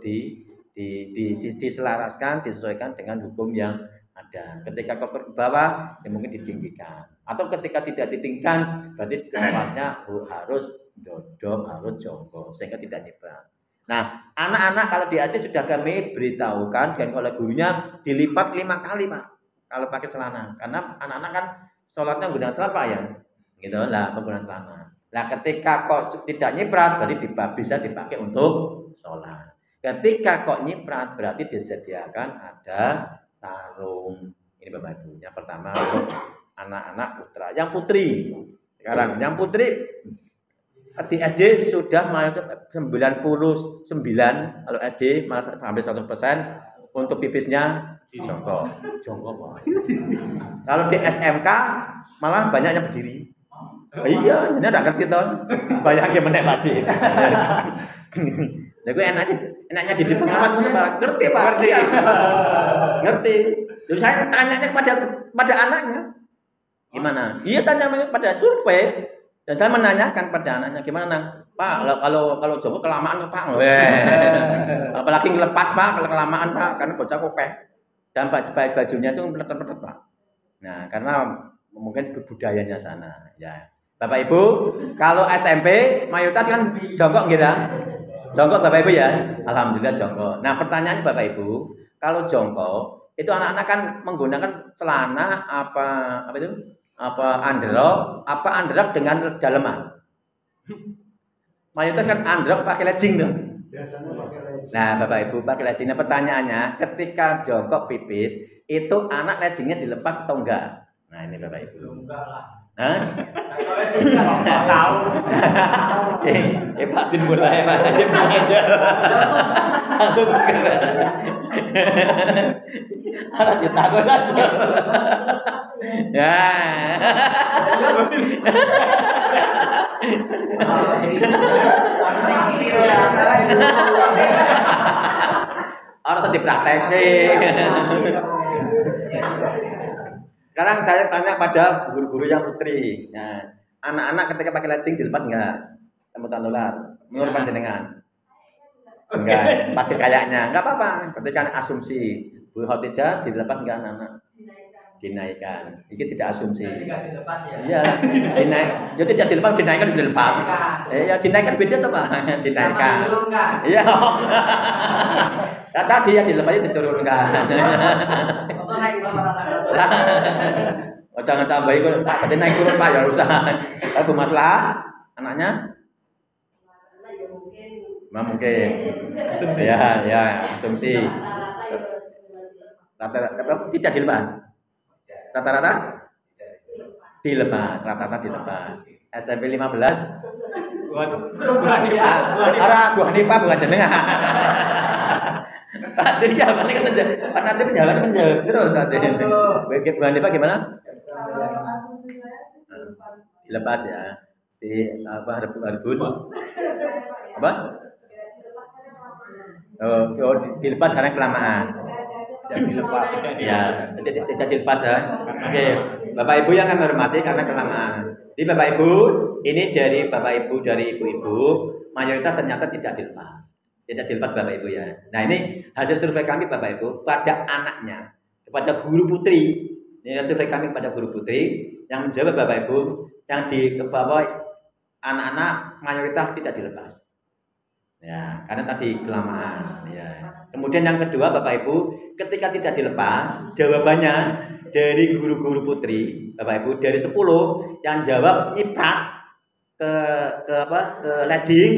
diselaraskan, disesuaikan dengan hukum yang ada. Ketika kau ke bawah, ya mungkin ditinggikan. Atau ketika tidak ditinggikan, berarti tempatnya harus dodok, harus jongkok, sehingga tidak nyiprat. Nah, anak-anak kalau di Aceh sudah kami beritahukan dan oleh gurunya dilipat 5 kali Pak. Kalau pakai celana, karena anak-anak kan sholatnya menggunakan celana Pak ya, gitu lah menggunakan celana. Nah ketika kok tidak nyiprat berarti bisa dipakai untuk sholat. Ketika kok nyiprat berarti disediakan ada sarung. Ini Bapak Ibu. Yang pertama untuk anak-anak putra. Yang putri sekarang, yang putri di SD sudah 99 kalau SD malah hampir 100% untuk pipisnya jongkok. Kalau di SMK malah banyak yang berdiri. Iya, ini ada ngerti toh. Banyak yang menek wajib. Nah, gue enaknya di pengawas Pak. Ngerti Pak? Ngerti. Jadi saya tanyanya pada anaknya. Gimana? Iya tanya pada survei. Dan saya menanyakan pada anaknya gimana, Pak? Kalau jongkok kelamaan Pak. Apalagi ngelepas Pak, kalau kelamaan Pak, karena bocah kopeh. Dan bajunya itu meletet-meletet Pak. Nah, karena mungkin budayanya sana, ya. Bapak Ibu, kalau SMP mayoritas kan jongkok gitu. Jongkok Bapak Ibu ya. Alhamdulillah jongkok. Nah, pertanyaannya Bapak Ibu, kalau jongkok itu anak-anak kan menggunakan celana apa itu? Apa underrok dengan daleman. Mayoritas kan underrok pakai legging tuh. Biasanya pakai legging. Nah, Bapak Ibu pakai legging. Nah, pertanyaannya, ketika jongkok pipis, itu anak leggingnya dilepas atau enggak? Nah, ini Bapak Ibu. Enggak lah. Hah? Kalau sudah enggak tahu. Batin mulai Pak. Aja manajer. Langsung harus ditakut aja. Ya. Harus dipraktekin. Sekarang saya tanya pada guru-guru yang putri. Nah, anak-anak ketika pakai legging dilepas enggak? Temutan dolar. Menurut panjenengan? Enggak, pakai kayaknya. Enggak apa-apa. Ketika asumsi Bu Khotijah dilepas enggak anak-anak? Dinaikkan. Ini tidak asumsi. Tidak dilepas ya. Iya, dinaik. Ya tidak dilepas, dinaikkan dilepas. Ya dinaikkan beda tuh Pak. Dinaikkan. Iya. Ya tadi ya dilepasnya diturunkan. Oh, jangan tambah itu Pak, tadi naik turun Pak ya usah. Tapi masalah anaknya? Mungkin. Asumsi. Ya, asumsi. Rata-rata tidak dilepas. Rata-rata dilepas, rata-rata dilepas. SMP 15. Bu Hanifah bukan jenengan. Tadi apa nih kan aja. Kan aja penjalan terus tadi. Bagi Bu Hanifah gimana? Dilepas ya. Di apa rebun? Apa? Oh, dilepas karena kelamaan. Dilepas. Ya, tidak dilepas ya. Oke, Bapak Ibu yang kami hormati karena kelamaan. Jadi Bapak Ibu, ini dari Bapak Ibu dari ibu-ibu, mayoritas ternyata tidak dilepas. Tidak dilepas Bapak Ibu ya. Nah, ini hasil survei kami Bapak Ibu pada anaknya, kepada guru putri. Ini hasil survei kami pada guru putri yang menjawab Bapak Ibu yang di bawah anak-anak mayoritas tidak dilepas. Ya, karena tadi kelamaan ya. Kemudian yang kedua Bapak Ibu, ketika tidak dilepas, jawabannya dari guru-guru putri, Bapak Ibu dari 10 yang jawab nyiprat ke legging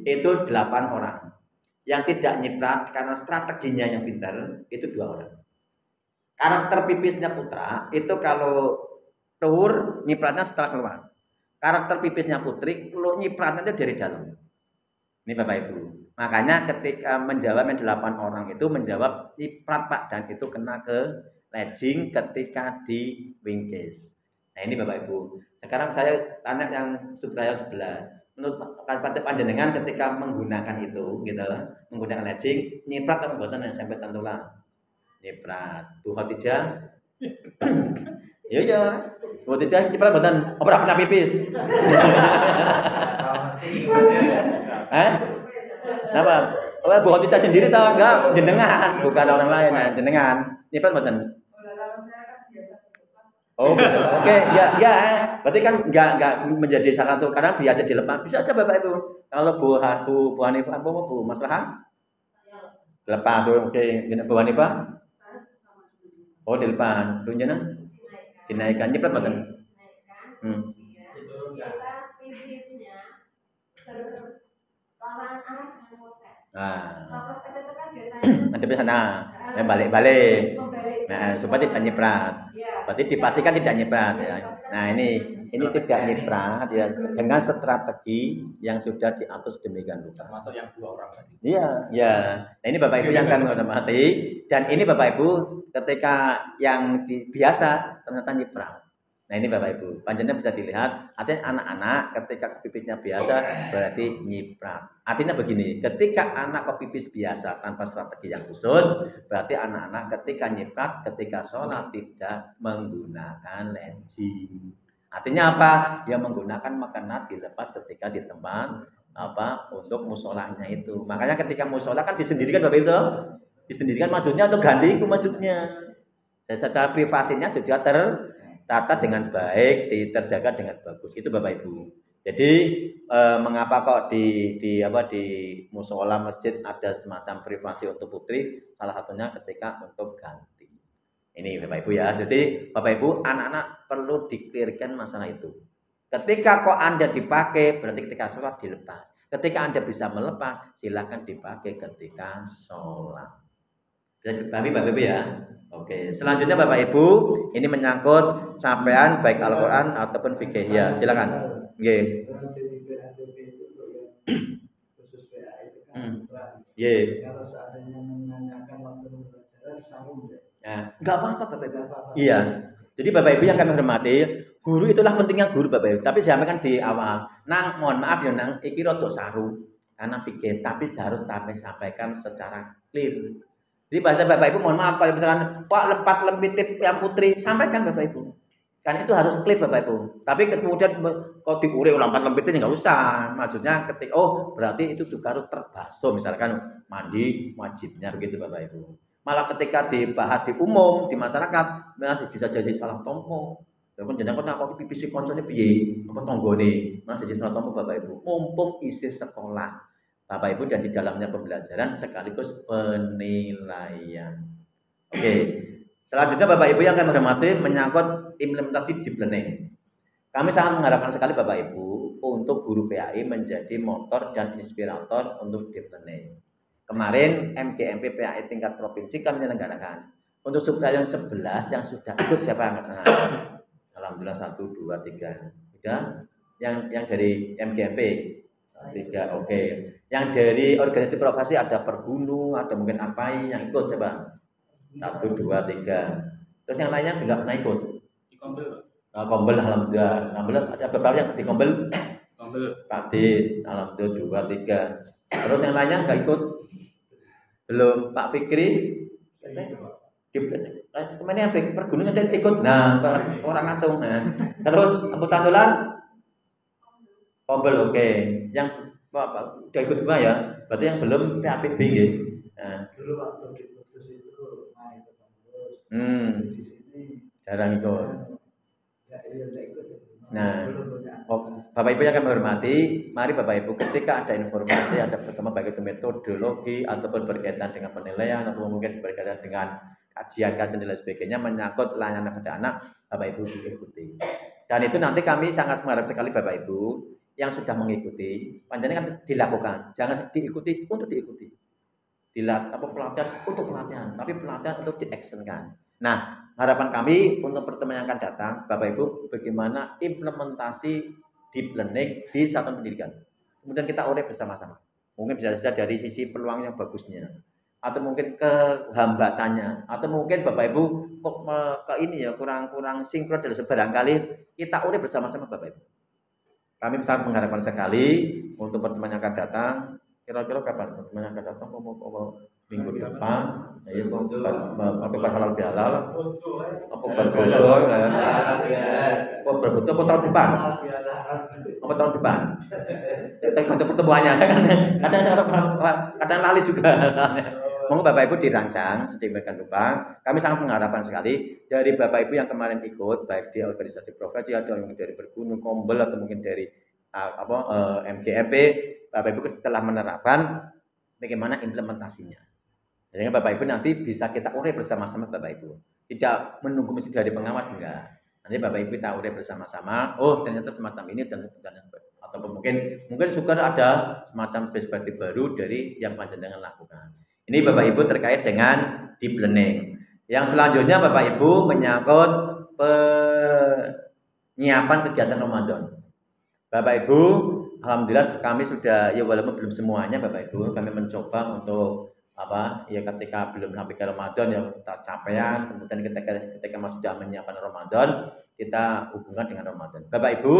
itu 8 orang. Yang tidak nyiprat karena strateginya yang pintar itu 2 orang. Karakter pipisnya putra itu kalau tur nyipratnya setelah keluar. karakter pipisnya putri, nyipratnya itu dari dalam. Ini Bapak Ibu. Makanya ketika menjawab yang 8 orang itu menjawab nyiprat Pak, dan itu kena ke legging ketika di wingcase. Nah ini Bapak Ibu. Sekarang saya tanya yang sebelah. Menurut panjenengan ketika menggunakan itu, gitu, menggunakan legging, nyiprat atau mboten yang sampai tentulah. Nyiprat. Bu Khadijah. Iya. Bu Khadijah nyiprat mboten ora pernah pipis. Kenapa? Oh, Bu Khadijah sendiri tahu enggak? Jenengan, bukan orang lain. Nah, jenengan. Nyiprat mboten? Oh, oke, ya, berarti kan enggak menjadi salah satu karena biasa dilepas. Bisa aja Bapak Ibu. Kalau Bu Hanifah, Bu Maslahah? Lepas, oke. Bu Hanifah? Oh, dilepas. Bu jenengan? Dinaikkan. Nyiprat mboten? Ada di sana, balik. Nah, supaya tidak nyiprat. Berarti dipastikan tidak nyiprat ya. Nah, ini tidak nyiprat ya dengan strategi yang sudah diatur sedemikian rupa. Termasuk yang 2 orang tadi. Iya, ya. Nah, ini Bapak Ibu yang kami hormati, dan ini Bapak Ibu ketika yang biasa ternyata nyiprat. Nah ini Bapak Ibu, panjenengan bisa dilihat, artinya anak-anak ketika pipisnya biasa berarti nyiprat. Artinya begini, ketika anak kepipis biasa tanpa strategi yang khusus, berarti anak-anak ketika nyiprat, ketika sholat tidak menggunakan legging. Artinya apa? Ya menggunakan mukena dilepas ketika di tempat untuk musolahnya itu. Makanya ketika musolah kan disendirikan Bapak Ibu, disendirikan maksudnya untuk ganti itu maksudnya. Dan secara privasinya juga tertata dengan baik, terjaga dengan bagus. Itu Bapak Ibu. Jadi mengapa kok di musola masjid ada semacam privasi untuk putri? Salah satunya ketika untuk ganti. Ini Bapak Ibu ya. Jadi Bapak Ibu, anak-anak perlu diklirkan masalah itu. Ketika kok Anda dipakai, berarti ketika sholat dilepas. Ketika Anda bisa melepas, silakan dipakai ketika sholat. Bisa dipahami Bapak Ibu ya? Oke, selanjutnya Bapak Ibu, ini menyangkut capaian baik Al-Quran ataupun fikih. Ya, silakan. Oke. Khusus PA itu kan kalau seandainya menanyakan waktu pembelajaran sarung ya, enggak apa-apa Bapak Ibu. Iya. Jadi Bapak Ibu yang kami hormati, guru itulah pentingnya guru Bapak Ibu. Tapi saya sampaikan di awal, nang mohon maaf ya nang, iki rotok sarung karena fikih, tapi harus kami sampaikan secara clear. Jadi bahasa Bapak Ibu mohon maaf kalau misalkan Pak lempat lempitip yang putri, sampaikan Bapak Ibu. Kan itu harus clear Bapak Ibu. Tapi kemudian kalau diure lempat lempitnya nggak usah. Maksudnya ketika berarti itu juga harus terbasuh, misalkan mandi wajibnya begitu Bapak Ibu. Malah ketika dibahas di umum di masyarakat masih bisa jadi salah tompo. Walaupun jenengan kok pipis koncone piye? Apa tanggane? Masih jadi salah tompo Bapak Ibu. Mumpung isi sekolah. Bapak Ibu dan di dalamnya pembelajaran sekaligus penilaian. Oke. Selanjutnya Bapak Ibu yang kami hormati menyangkut implementasi deep learning. Kami sangat mengharapkan sekali Bapak Ibu untuk guru PAI menjadi motor dan inspirator untuk deep learning. Kemarin MGMP PAI tingkat provinsi kami menyelenggarakan. Untuk subtayang 11 yang sudah ikut siapa angkat tangan? Alhamdulillah 1, 2, 3. Sudah? Yang dari MGMP 3, oke. Yang dari organisasi profesi ada Pergunung, ada mungkin APAI yang ikut coba. 1, 2, 3. Terus yang lainnya enggak pernah ikut. Di Kombel. Kombel alhamdulillah. Alhamdulillah ada beberapa yang di Kombel. Pak Dit, alhamdulillah 2, 3. Terus yang lainnya enggak ikut. Belum Pak Fikri. Kemana yang Pergunung ada ikut. Nah, orang ngacung. Nah. Terus angkutan tulan Kombel oke. Yang udah ikut semua ya. Berarti yang belum PAPB nggih. Nah, dulu waktu diputus itu naik ke kampus. Di sini jarang ikut. Ya enggak ikut. Nah, Bapak Ibu yang kami hormati, mari Bapak Ibu ketika ada informasi, ada pertemuan baik itu metodologi ataupun berkaitan dengan penilaian atau mungkin berkaitan dengan kajian-kajian dan lain sebagainya menyangkut layanan pada anak, Bapak Ibu diikuti. Dan itu nanti kami sangat mengharap sekali Bapak Ibu yang sudah mengikuti, panjenengan kan dilakukan, jangan diikuti untuk diikuti. Pelatihan untuk pelatihan, tapi pelatihan untuk diactionkan. Nah, harapan kami untuk pertemuan yang akan datang, Bapak Ibu, bagaimana implementasi deep learning di satuan pendidikan. Kemudian kita urai bersama-sama. Mungkin bisa saja dari sisi peluang yang bagusnya, atau mungkin kehambatannya, atau mungkin Bapak Ibu kok ke ini ya kurang sinkron dan barangkali kita urai bersama-sama Bapak Ibu. Kami sangat mengharapkan sekali untuk pertemuan yang akan datang. Kira-kira kapan pertemuan yang akan datang? Minggu depan. Ya apa halal bihalal? Apa berbodoh? Apa berbodoh? Apa tahun depan? Apa tahun depan? Untuk pertemuannya kadang lali juga. Monggo Bapak Ibu dirancang sedemikian rupa. Kami sangat mengharapkan sekali dari Bapak Ibu yang kemarin ikut, baik di organisasi profesi atau yang dari Bergunung Kombel atau mungkin dari MGMP, Bapak Ibu setelah menerapkan bagaimana implementasinya. Jadi Bapak Ibu nanti bisa kita urai bersama-sama Bapak Ibu. Tidak menunggu mesti dari pengawas enggak. Nanti Bapak Ibu kita urai bersama-sama. Oh ternyata semacam ini dan atau mungkin suka ada semacam perspektif baru dari yang panjenengan lakukan. Ini Bapak Ibu terkait dengan deep learning. Yang selanjutnya Bapak Ibu menyangkut penyiapan kegiatan Ramadan. Bapak Ibu, alhamdulillah kami sudah ya walaupun belum semuanya Bapak Ibu, kami mencoba untuk ketika belum sampai ke Ramadan ya kita capaian, kemudian ketika masih sudah menyiapkan Ramadan, kita hubungkan dengan Ramadan. Bapak Ibu,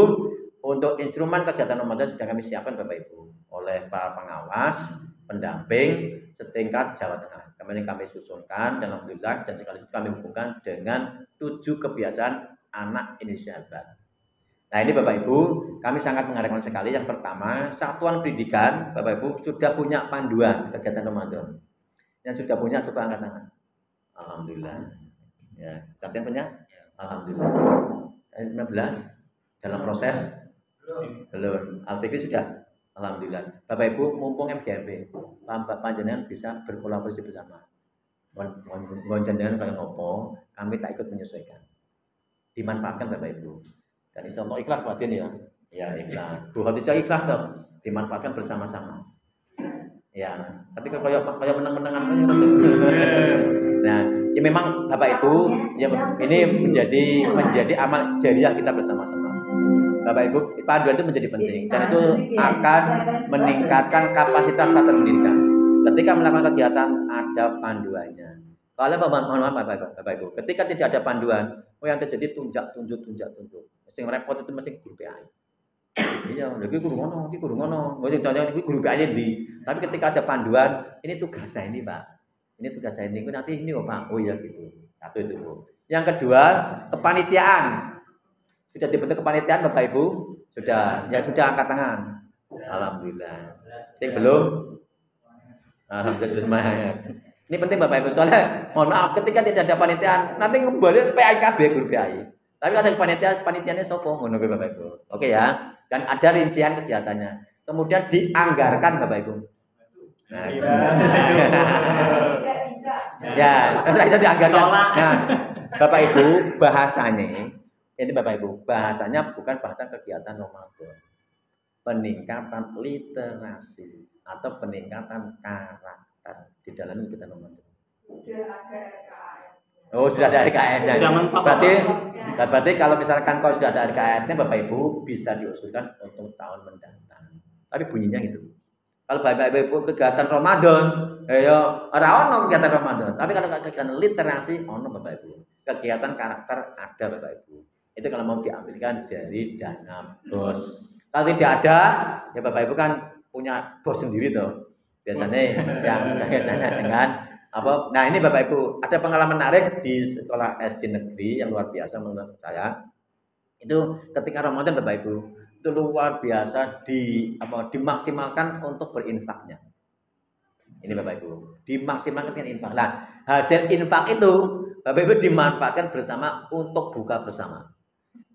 untuk instrumen kegiatan Ramadan sudah kami siapkan Bapak Ibu oleh para pengawas, pendamping setingkat Jawa Tengah. Kami susunkan dan alhamdulillah dan sekaligus kami hubungkan dengan 7 kebiasaan anak Indonesia hebat. Nah ini Bapak Ibu, kami sangat mengharapkan sekali. Yang pertama, satuan pendidikan Bapak Ibu sudah punya panduan kegiatan Ramadan. Yang sudah punya coba angkat tangan. Alhamdulillah. Ya, siapa yang punya? Alhamdulillah. 15 dalam proses belum. Al-Fikri sudah. Alhamdulillah. Bapak Ibu mumpung MGMP, panjenengan bisa berkolaborasi bersama. Panjenengan kalau ngopo, kami tak ikut menyesuaikan. Dimanfaatkan Bapak Ibu. Dan insya Allah ikhlas batin ya. Ya ikhlas. Bu Khadijah ikhlas dong. Dimanfaatkan bersama-sama. Ya. Tapi kalau kayak menang-menangan aja. Nah, ya memang Bapak Ibu, ya ini menjadi amal jariah kita bersama-sama. Bapak Ibu, panduan itu menjadi penting dan itu akan meningkatkan kapasitas satuan pendidikan. Ketika melakukan kegiatan ada panduannya. Kalau mohon maaf Bapak Ibu, ketika tidak ada panduan, yang terjadi tunjuk. Sing repot itu mesti guru PAI. Iya, lagi guru ngono. Mesti tanya iki guru PAI ndi. Tapi ketika ada panduan, ini tugas saya ini, Pak. Ini tugas saya ini, nanti ini oh, Pak. Oh iya gitu. Satu itu, Bu. Yang kedua, kepanitiaan. Sudah dibentuk kepanitiaan Bapak Ibu? Sudah. Ya sudah angkat tangan. Alhamdulillah. Sing belum? Alhamdulillah sudah semangat. Ini penting Bapak Ibu soalnya mohon maaf ketika tidak ada panitiaan nanti kembali PAIKB guru PAI. Tapi ada panitianya sopo ngono Bapak Ibu. Oke ya. Dan ada rincian kegiatannya. Kemudian dianggarkan Bapak Ibu. Nah, ya, bisa dianggarkan. Nah, Bapak Ibu bahasanya ini Bapak Ibu bahasanya bukan bahasa kegiatan Ramadan. Peningkatan literasi atau peningkatan karakter di dalam kegiatan Ramadan. Sudah ada RKS. Oh, sudah ada RKS-nya. Berarti kalau misalkan kalau sudah ada RKS-nya Bapak Ibu bisa diusulkan untuk tahun mendatang. Tapi bunyinya gitu. Kalau Bapak Ibu kegiatan Ramadan, ya ora ono kegiatan Ramadan. Tapi kalau kegiatan literasi ono Bapak Ibu. Kegiatan karakter ada Bapak Ibu. Itu kalau mau diambilkan dari dana BOS. Kalau tidak ada, ya Bapak Ibu kan punya BOS sendiri tuh. Biasanya yang kaitannya dengan apa? Nah ini Bapak Ibu ada pengalaman menarik di sekolah SD negeri yang luar biasa menurut saya. Itu ketika Ramadan Bapak Ibu itu luar biasa dimaksimalkan untuk berinfaknya. Ini Bapak Ibu dimaksimalkan dengan infak. Nah hasil infak itu Bapak Ibu dimanfaatkan bersama untuk buka bersama.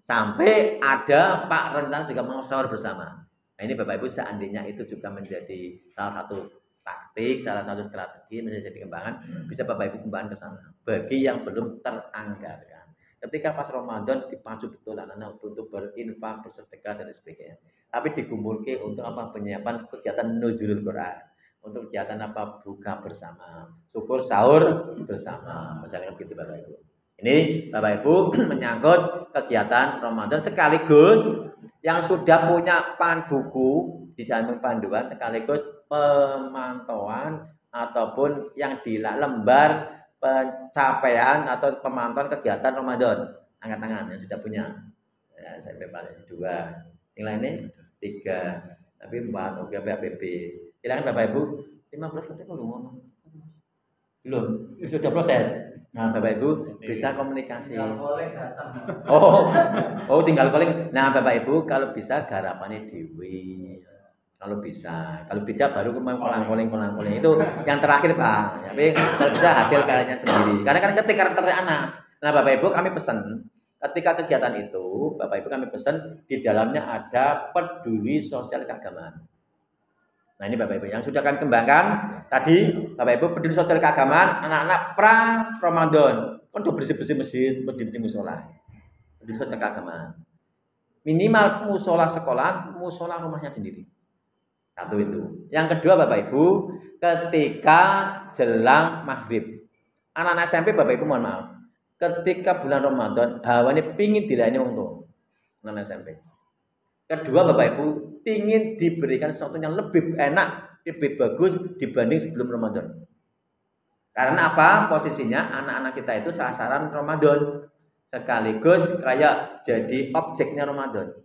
Sampai ada Pak rencana juga mau sahur bersama. Nah ini Bapak Ibu seandainya itu juga menjadi salah satu taktik, salah satu strategi menjadi kembangan, bisa Bapak Ibu kembangkan ke sana. Bagi yang belum teranggarkan. Ketika pas Ramadan dipacu betul anak-anak untuk berinfak, bersedekah dan sebagainya. Tapi dikumpulkan untuk apa? Penyiapan kegiatan nuzulul Quran. Untuk kegiatan apa? Buka bersama. Syukur sahur bersama. Misalnya begitu Bapak Ibu. Ini Bapak Ibu menyangkut kegiatan Ramadan sekaligus yang sudah punya buku di jalan panduan sekaligus pemantauan ataupun yang di lembar pencapaian atau pemantauan kegiatan Ramadan. Angkat tangan yang sudah punya. Ya, SMP paling 2. Yang lainnya 3. Tapi 4 oke PAPB. Silakan Bapak Ibu. 15 kali belum. Belum. Sudah proses. Nah, Bapak Ibu bisa komunikasi. Tinggal calling. Nah, Bapak Ibu kalau bisa garapannya dewi. Kalau bisa, kalau tidak baru kolang-koling itu yang terakhir Pak. Tapi kalau bisa hasil karyanya sendiri. Karena kan ketik karakter anak. Nah, Bapak Ibu kami pesan ketika kegiatan itu, Bapak Ibu kami pesan di dalamnya ada peduli sosial keagamaan. Nah, ini Bapak Ibu yang sudah kami kembangkan tadi, Bapak Ibu peduli sosial keagamaan, anak-anak pra Ramadan, kan udah bersih-bersih masjid, bersih-bersih musola. Peduli sosial keagamaan. Minimal musola sekolah, musola rumahnya sendiri. Satu itu. Yang kedua Bapak Ibu, ketika jelang maghrib, anak-anak SMP Bapak Ibu mohon maaf, ketika bulan Ramadan hawanya pingin dilayani untuk anak SMP. Kedua Bapak Ibu, ingin diberikan sesuatu yang lebih enak, lebih bagus dibanding sebelum Ramadan. Karena apa? Posisinya anak-anak kita itu sasaran Ramadan, sekaligus kayak jadi objeknya Ramadan.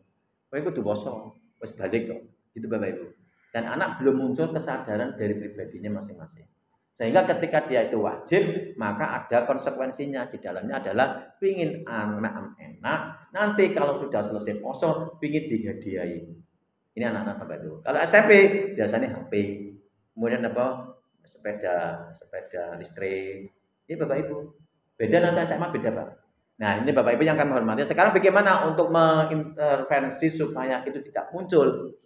Itu diposo, wis balik kok. Gitu Bapak Ibu. Dan anak belum muncul kesadaran dari pribadinya masing-masing. Sehingga ketika dia itu wajib, maka ada konsekuensinya. Di dalamnya adalah pingin anak enak, nanti kalau sudah selesai poso, pingin dihadiahi. Ini anak-anak Bapak Ibu. Kalau SMP biasanya HP, kemudian apa? Sepeda listrik. Ini Bapak Ibu. Beda nanti SMA beda Pak. Nah ini Bapak Ibu yang kami hormati. Sekarang bagaimana untuk mengintervensi supaya itu tidak muncul?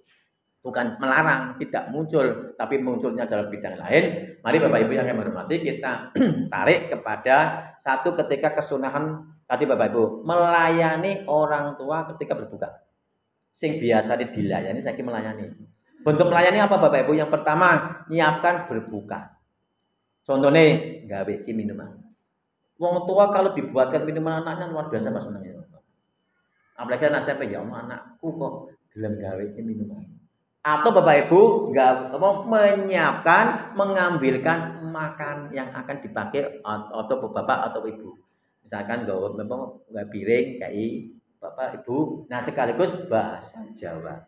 Bukan melarang, tidak muncul, tapi munculnya dalam bidang lain. Mari Bapak Ibu yang kami hormati, kita tarik kepada satu ketika kesunahan tadi Bapak Ibu melayani orang tua ketika berbuka. Sing biasa dilayani, saya melayani. Bentuk melayani apa Bapak Ibu? Yang pertama, nyiapkan berbuka. Contohnya, gawe minuman. Wong tua kalau dibuatkan minuman anaknya luar biasa Pak senangnya. Apalagi anak SMP ya, anakku kok gelem gawe minuman. Atau Bapak Ibu menyiapkan, mengambilkan makan yang akan dipakai atau Bapak atau Ibu. Misalkan nggak piring kayak Bapak Ibu. Nah sekaligus bahasa Jawa.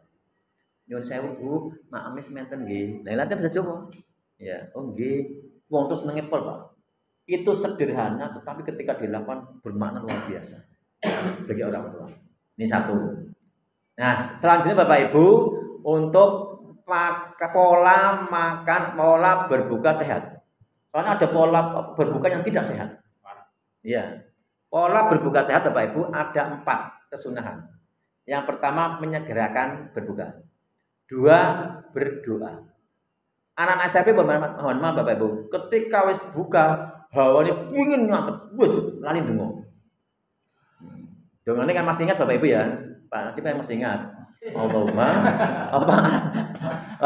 Nyuwun sewu Bu, mak amis menten nggih. Lah lha bisa coba. Ya, oh nggih. Wong tuh senenge pol, Pak. Itu sederhana tetapi ketika dilakukan bermakna luar biasa bagi orang tua. Ini satu. Nah, selanjutnya Bapak Ibu untuk pola makan, pola berbuka sehat. Soalnya ada pola berbuka yang tidak sehat. Ya. Pola berbuka sehat Bapak Ibu ada 4 kesunahan. Yang pertama menyegerakan berbuka. 2 berdoa. Anak SMP mohon maaf Bapak Ibu, ketika wis buka hawane pengin ngapet, wis lali ndonga. Dongane kan masih ingat Bapak Ibu ya. Pak Nasib yang masih ingat. Allahumma apa?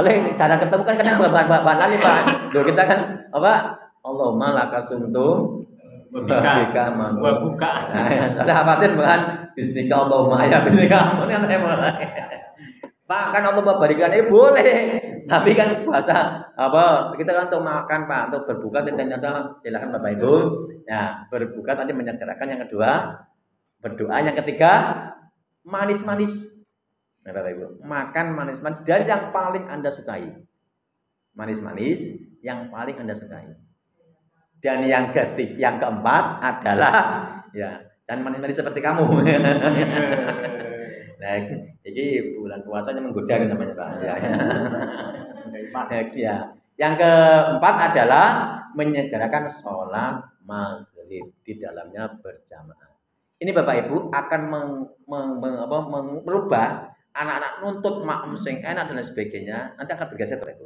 Oleh cara ketemu kan kadang Bapak lali Pak. Loh kita kan apa? Allahumma lakasuntum Bismika buka. Ada khawatir bukan Bismika Allahumma ya Bismika. Ini aneh banget. Pak kan Allah memberikan boleh. Tapi kan bahasa apa? Kita kan untuk makan Pak, untuk berbuka ternyata silakan Bapak Ibu. Nah, berbuka tadi menyegerakan, yang kedua berdoa, yang ketiga manis-manis. Nah, Bapak Ibu, makan manis-manis dari yang paling Anda sukai. Manis-manis yang paling Anda sukai. Dan yang keempat adalah ya, jangan manis-manis seperti kamu. Nah, ini bulan puasanya menggoda namanya Pak. Ya. Ya. Yang keempat adalah menyegerakan sholat maghrib, di dalamnya berjamaah. Ini Bapak Ibu akan merubah anak-anak nuntut makmum sing enak dan sebagainya. Nanti akan bergeser Bapak Ibu.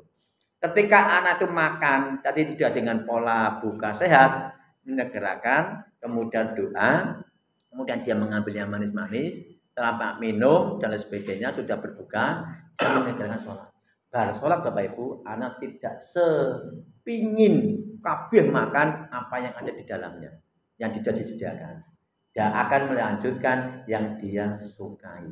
Ketika anak itu makan tadi tidak dengan pola buka sehat, menyegerakan, kemudian doa, kemudian dia mengambil yang manis-manis, setelah minum dan sebagainya sudah berbuka, dan menyegerakan sholat. Bar sholat Bapak Ibu, anak tidak sepingin kabeh makan apa yang ada di dalamnya, yang tidak disediakan. Dia akan melanjutkan yang dia sukai.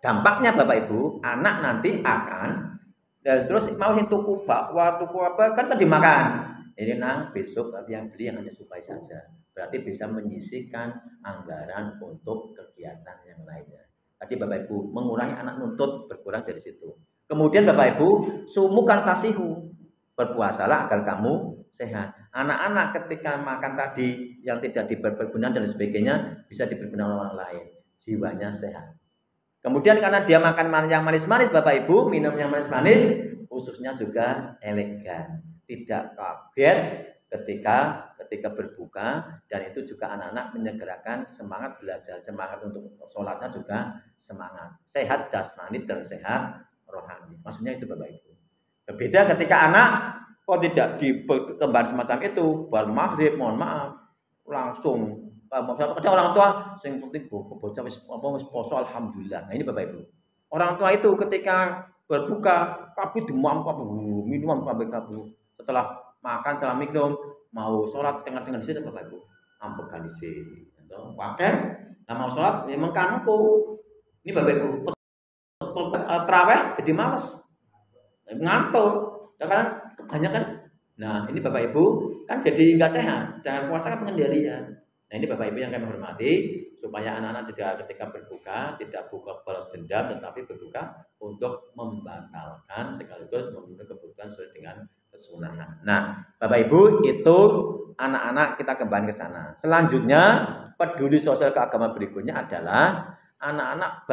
dampaknya Bapak Ibu, anak nanti akan dan terus mau tuku bakwa, tuku apa kan tadi makan. Ini nang besok yang beli yang hanya supai saja. Berarti bisa menyisihkan anggaran untuk kegiatan yang lainnya. Tadi Bapak Ibu mengurangi anak nuntut berkurang dari situ. Kemudian Bapak Ibu sumukan tasihu, berpuasalah agar kamu sehat. Anak-anak ketika makan tadi yang tidak diperkebunan dan sebagainya bisa dipergunakan orang lain. Jiwanya sehat. Kemudian karena dia makan yang manis-manis Bapak Ibu, minum yang manis-manis, khususnya juga elegan. Tidak kaget ketika berbuka, dan itu juga anak-anak menyegerakan semangat belajar, semangat untuk sholatnya juga semangat. Sehat jasmani dan sehat rohani. Maksudnya itu Bapak Ibu. Berbeda ketika anak kok tidak dikembang semacam itu, baru maghrib, mohon maaf, langsung ada orang tua sing penting bocah wis poso alhamdulillah. Nah ini Bapak Ibu. Orang tua itu ketika berbuka kabeh demam minum kabeh. Setelah makan, setelah minum, mau sholat tengah-tengah di situ Bapak Ibu. Ambekan di sini. Wakil, mau sholat ya mengkanku. Ini Bapak Ibu. Traweh jadi malas. Ngantuk. Ya kan kebanyakan. Nah, ini Bapak Ibu kan jadi enggak sehat. Jangan puasa kan pengendalian. Nah, ini Bapak Ibu yang kami hormati, supaya anak-anak juga ketika berbuka tidak buka balas dendam, tetapi berbuka untuk membatalkan sekaligus memenuhi kebutuhan sesuai dengan kesunahan. Nah, Bapak Ibu itu anak-anak kita kembali ke sana. Selanjutnya peduli sosial keagamaan berikutnya adalah anak-anak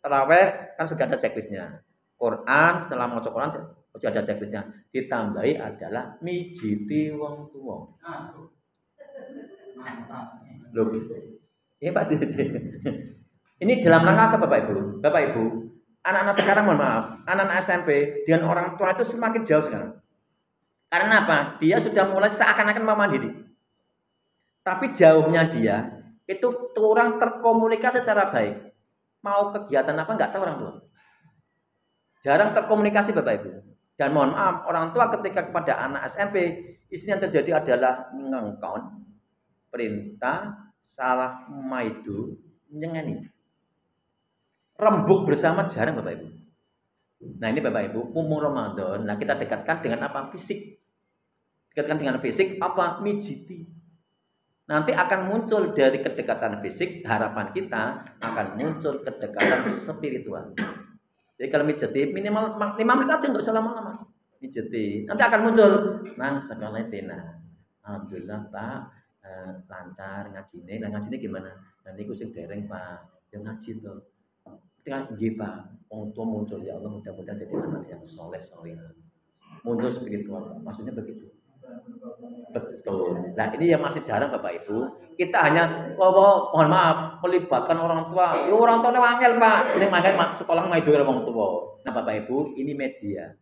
taraweh kan sudah ada checklistnya. Quran setelah mau Quran sudah ada checklistnya. Ditambahi adalah mijiti wong tua. Loh, ini Pak ini dalam rangka apa Bapak Ibu? Bapak Ibu, anak-anak sekarang mohon maaf, anak-anak SMP dengan orang tua itu semakin jauh sekarang. Karena apa? Dia sudah mulai seakan-akan mandiri. Tapi jauhnya dia itu kurang terkomunikasi secara baik. Mau kegiatan apa enggak tahu orang tua. Jarang terkomunikasi Bapak Ibu. Dan mohon maaf, orang tua ketika kepada anak SMP, isinya terjadi adalah ngengkon, perintah, salah maidu, nyengeni. Rembuk bersama jarang Bapak Ibu. Nah ini Bapak Ibu, umur Ramadan, nah kita dekatkan dengan apa? Fisik. Dekatkan dengan fisik apa? Mijiti. Nanti akan muncul dari kedekatan fisik, harapan kita akan muncul kedekatan spiritual. Jadi kalau mijiti minimal 5 menit aja, nggak usah lama-lama. Mijiti, nanti akan muncul nang sekolah tina. Alhamdulillah Pak, lancar ngajine. Nah ngajine gimana? Nanti ku sing dereng Pak, yang ngaji tuh. Ketika nggih Pak, wong tua muncul ya Allah mudah-mudahan jadi anak yang soleh. Muncul spiritual, maksudnya begitu. Betul. Nah ini yang masih jarang Bapak Ibu. Kita hanya mohon maaf melibatkan orang tua. Ya orang tua wangel Pak. Sering makan sekolah ngaidu orang tua. Nah Bapak Ibu ini media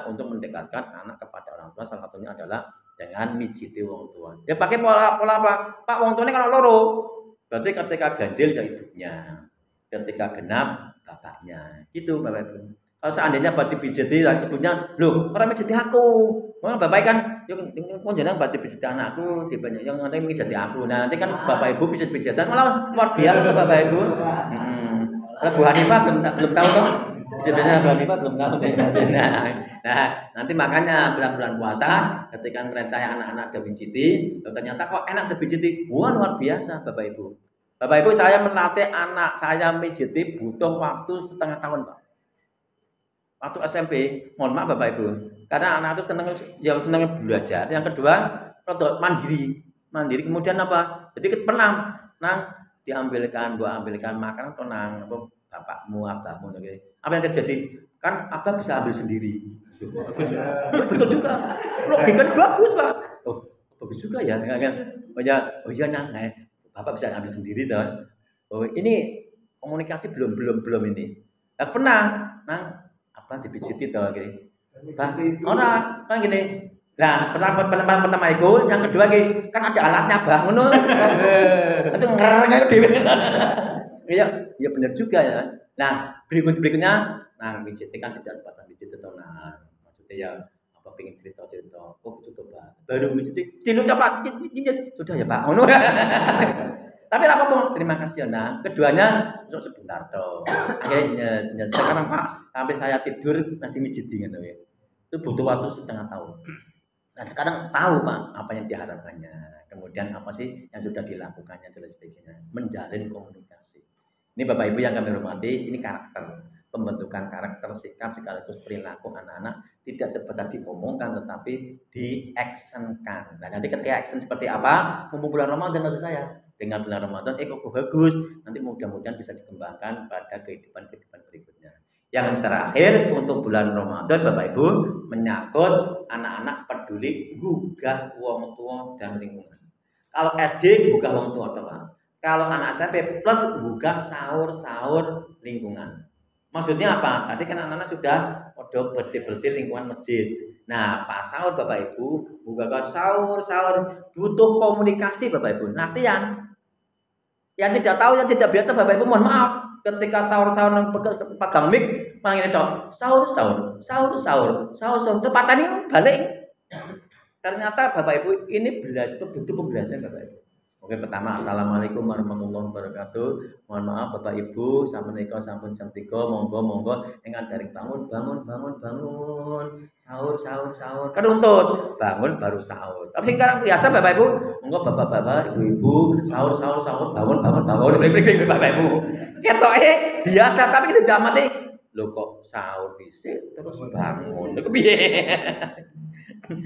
untuk mendekatkan anak kepada orang tua. Salah satunya adalah dengan mijiti wong tua. Ya pakai pola apa? Pak wong tuane kalau loro. Berarti ketika ganjil ya ibunya. Ketika genap bapaknya. Gitu Bapak Ibu. Kalau seandainya bati pijeti dan ibunya, loh, orang pijeti aku. Wah, bapak kan, yuk, jangan bati pijeti anakku, dibanyak yang nanti pijeti aku. Nah, nanti kan bapak ibu pijeti-pijetan malah luar biasa Bapak Ibu. Kalau Bu Hanifah belum tahu toh. Sebenarnya Bu Hanifah belum tahu. Nah, nanti makanya bulan-bulan puasa ketika perintah anak-anak ke pijeti, ternyata kok enak ke pijeti. Wah, luar biasa Bapak Ibu. Bapak Ibu, saya melatih anak saya pijeti butuh waktu setengah tahun, Pak. Waktu SMP, mohon maaf Bapak Ibu, karena anak itu senang belajar. Yang kedua, mandiri. Kemudian apa? Jadi pernah, diambilkan makanan atau bapakmu, abahmu, apa yang terjadi? Kan abah bisa ambil sendiri. Bagus ya? Betul juga. Logika bagus Pak. Oh bagus juga ya. Oh iya nang, bapak bisa ambil sendiri toh. Oh ini komunikasi belum ini. Nah, pernah, apa dipijiti toh gitu. Orang kan gini. Nah, pertama itu, yang kedua gitu, kan ada alatnya Bah ngono. Itu ngereng dhewe. Iya benar juga ya. Nah, berikutnya pijiti kan tidak dapat pijiti toh. Nah, maksudnya ya apa pengen cerita. Oh betul Pak. Baru pijiti, sudah ya Pak ngono. Tapi apa terima kasih nah. Keduanya untuk sebentar toh. Akhirnya sekarang Pak sampai saya tidur masih mijiti gitu ya. Itu butuh waktu setengah tahun. Nah sekarang tahu Pak apa yang diharapkannya. Kemudian apa sih yang sudah dilakukannya dan sebagainya. Menjalin komunikasi. Ini Bapak Ibu yang kami hormati, ini karakter. Pembentukan karakter, sikap, sekaligus perilaku anak-anak tidak sekedar diomongkan tetapi diactionkan. Nah nanti ketika action seperti apa, mumpung bulan Ramadan maksud saya, dengan bulan Ramadan kok bagus, nanti mudah-mudahan bisa dikembangkan pada kehidupan berikutnya. Yang terakhir untuk bulan Ramadan Bapak Ibu menyangkut anak-anak peduli gugah wong tua dan lingkungan. Kalau SD gugah wong tua Pak. Kalau anak SMP plus gugah sahur-sahur lingkungan. Maksudnya apa? Tadi kan anak-anak sudah bersih-bersih lingkungan masjid. Nah, pas sahur Bapak Ibu, buka sahur butuh komunikasi Bapak Ibu. Latihan. Yang tidak tahu, yang tidak biasa Bapak Ibu mohon maaf. Ketika sahur-sahur pegang mic, malah ini dong. Sahur. Tempatan ini balik. Ternyata Bapak Ibu ini butuh pembelajaran Bapak Ibu. Oke, pertama assalamualaikum warahmatullahi wabarakatuh. Mohon maaf Bapak Ibu, sampun sampun jam 3, monggo ingkang dereng bangun. Sahur. Kan untut, bangun baru sahur. Tapi sekarang biasa Bapak Ibu, monggo Bapak-bapak, Ibu-ibu, sahur, bangun. Blik Bapak Ibu. Ketoke biasa tapi kita jamate lho kok sahur dhisik terus bangun. Lho piye?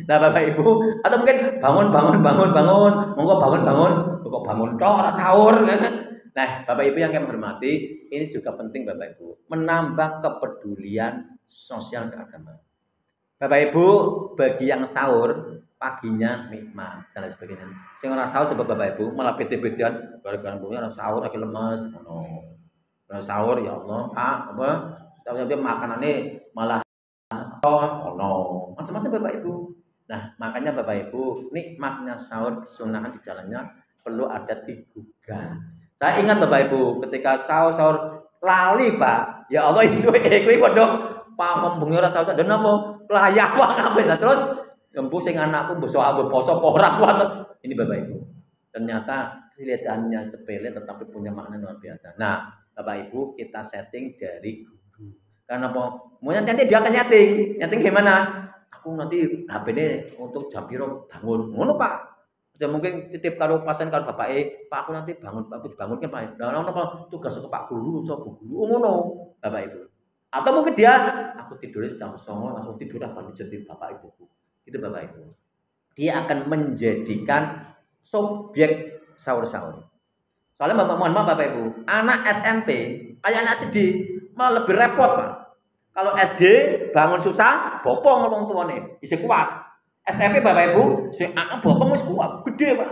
Nah Bapak Ibu atau mungkin bangun monggo bangun kok bangun tok ora sahur kan. Nah Bapak Ibu yang kami hormati ini juga penting Bapak Ibu menambah kepedulian sosial keagamaan. Bapak Ibu bagi yang sahur paginya nikmat dan lain sebagainya. Sing ora sahur sebab Bapak Ibu malah bete-betean gara-gara ora sahur lagi lemes ngono. Ora sahur ya Allah Pak apa tapi makanannya malah ono macam-macam Bapak Ibu. Nah makanya Bapak Ibu nikmatnya sahur kesunahan di dalamnya perlu ada digugah. Saya ingat Bapak Ibu ketika sahur lali Pak ya Allah isu kuwi padha pamembunge ora sahur dan apa layak wae terus empu sing anakku mbok poso apa ora kuat. Ini Bapak Ibu ternyata kelihatannya sepele tetapi punya makna luar biasa. Nah Bapak Ibu kita setting dari guru. Karena apa? Mau nanti dia akan nyeting gimana? Aku nanti HP ini untuk jam piro bangun. Ngono Pak. Ya mungkin titip karo pasien karo Bapak Pak aku nanti bangun, aku dibangunkan Pak. Lah ono apa tugas ke Pak Guru, so Bu Guru. Ngono Bapak Ibu. Atau mungkin dia aku tidur jam 09.00 langsung tidur apa dijetit Bapak Ibuku. Itu Bapak Ibu. Dia akan menjadikan subjek sahur-sahur. Soalnya mohon maaf Bapak Ibu, anak SMP kayak anak SD malah lebih repot Pak. Kalau SD bangun susah, bopong wong tuane, isih kuat. SMP Bapak Ibu, sing anak bopong wis kuat, gede Pak.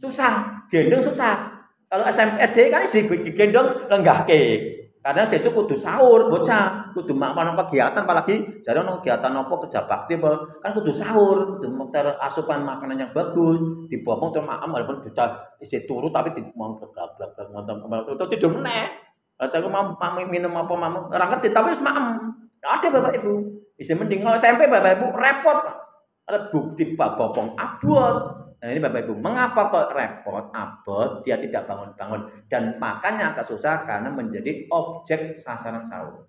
Susah, gendong susah. Kalau SD kan isih gendong lenggahke. Karena itu kudu sahur, bocah, kudu makan kegiatan apalagi jare ono kegiatan apa kerja bakti apa, kan kudu sahur, kudu asupan makanan yang bagus, dibopong terus makan walaupun bocah isih turu tapi mau kegablak ngono tidur meneh. Atau mau minum apa mau ora ngerti tapi wis maem. Ada Bapak Ibu. Isih mending kalau SMP Bapak Ibu repot. Ada bukti bopong abot. Nah ini Bapak Ibu, mengapa kok repot, abot, dia tidak bangun-bangun dan makannya agak susah karena menjadi objek sasaran sahur.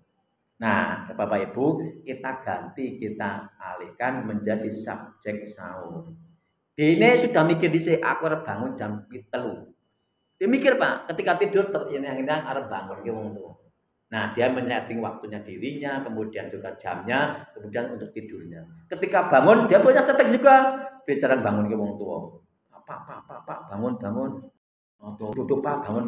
Nah, Bapak Ibu, kita ganti, kita alihkan menjadi subjek sahur. Ini sudah mikir di aku harus bangun jam 3. Dia mikir Pak, ketika tidur yang harus bangun ke wong tua. Nah, dia men-setting waktunya dirinya, kemudian juga jamnya, kemudian untuk tidurnya. Ketika bangun, dia punya strategi juga. Bicara bangun ke wong tua. Pak, bangun. Atau duduk Pak, bangun.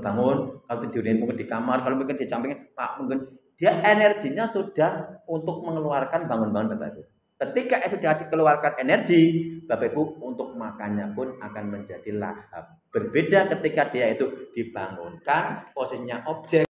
Kalau tidurnya mungkin di kamar, kalau mungkin di samping, Pak, mungkin dia energinya sudah untuk mengeluarkan bangun-bangun Bapak Ibu. Ketika sudah dikeluarkan energi, Bapak Ibu untuk makannya pun akan menjadi lahap. Berbeda ketika dia itu dibangunkan, posisinya objek.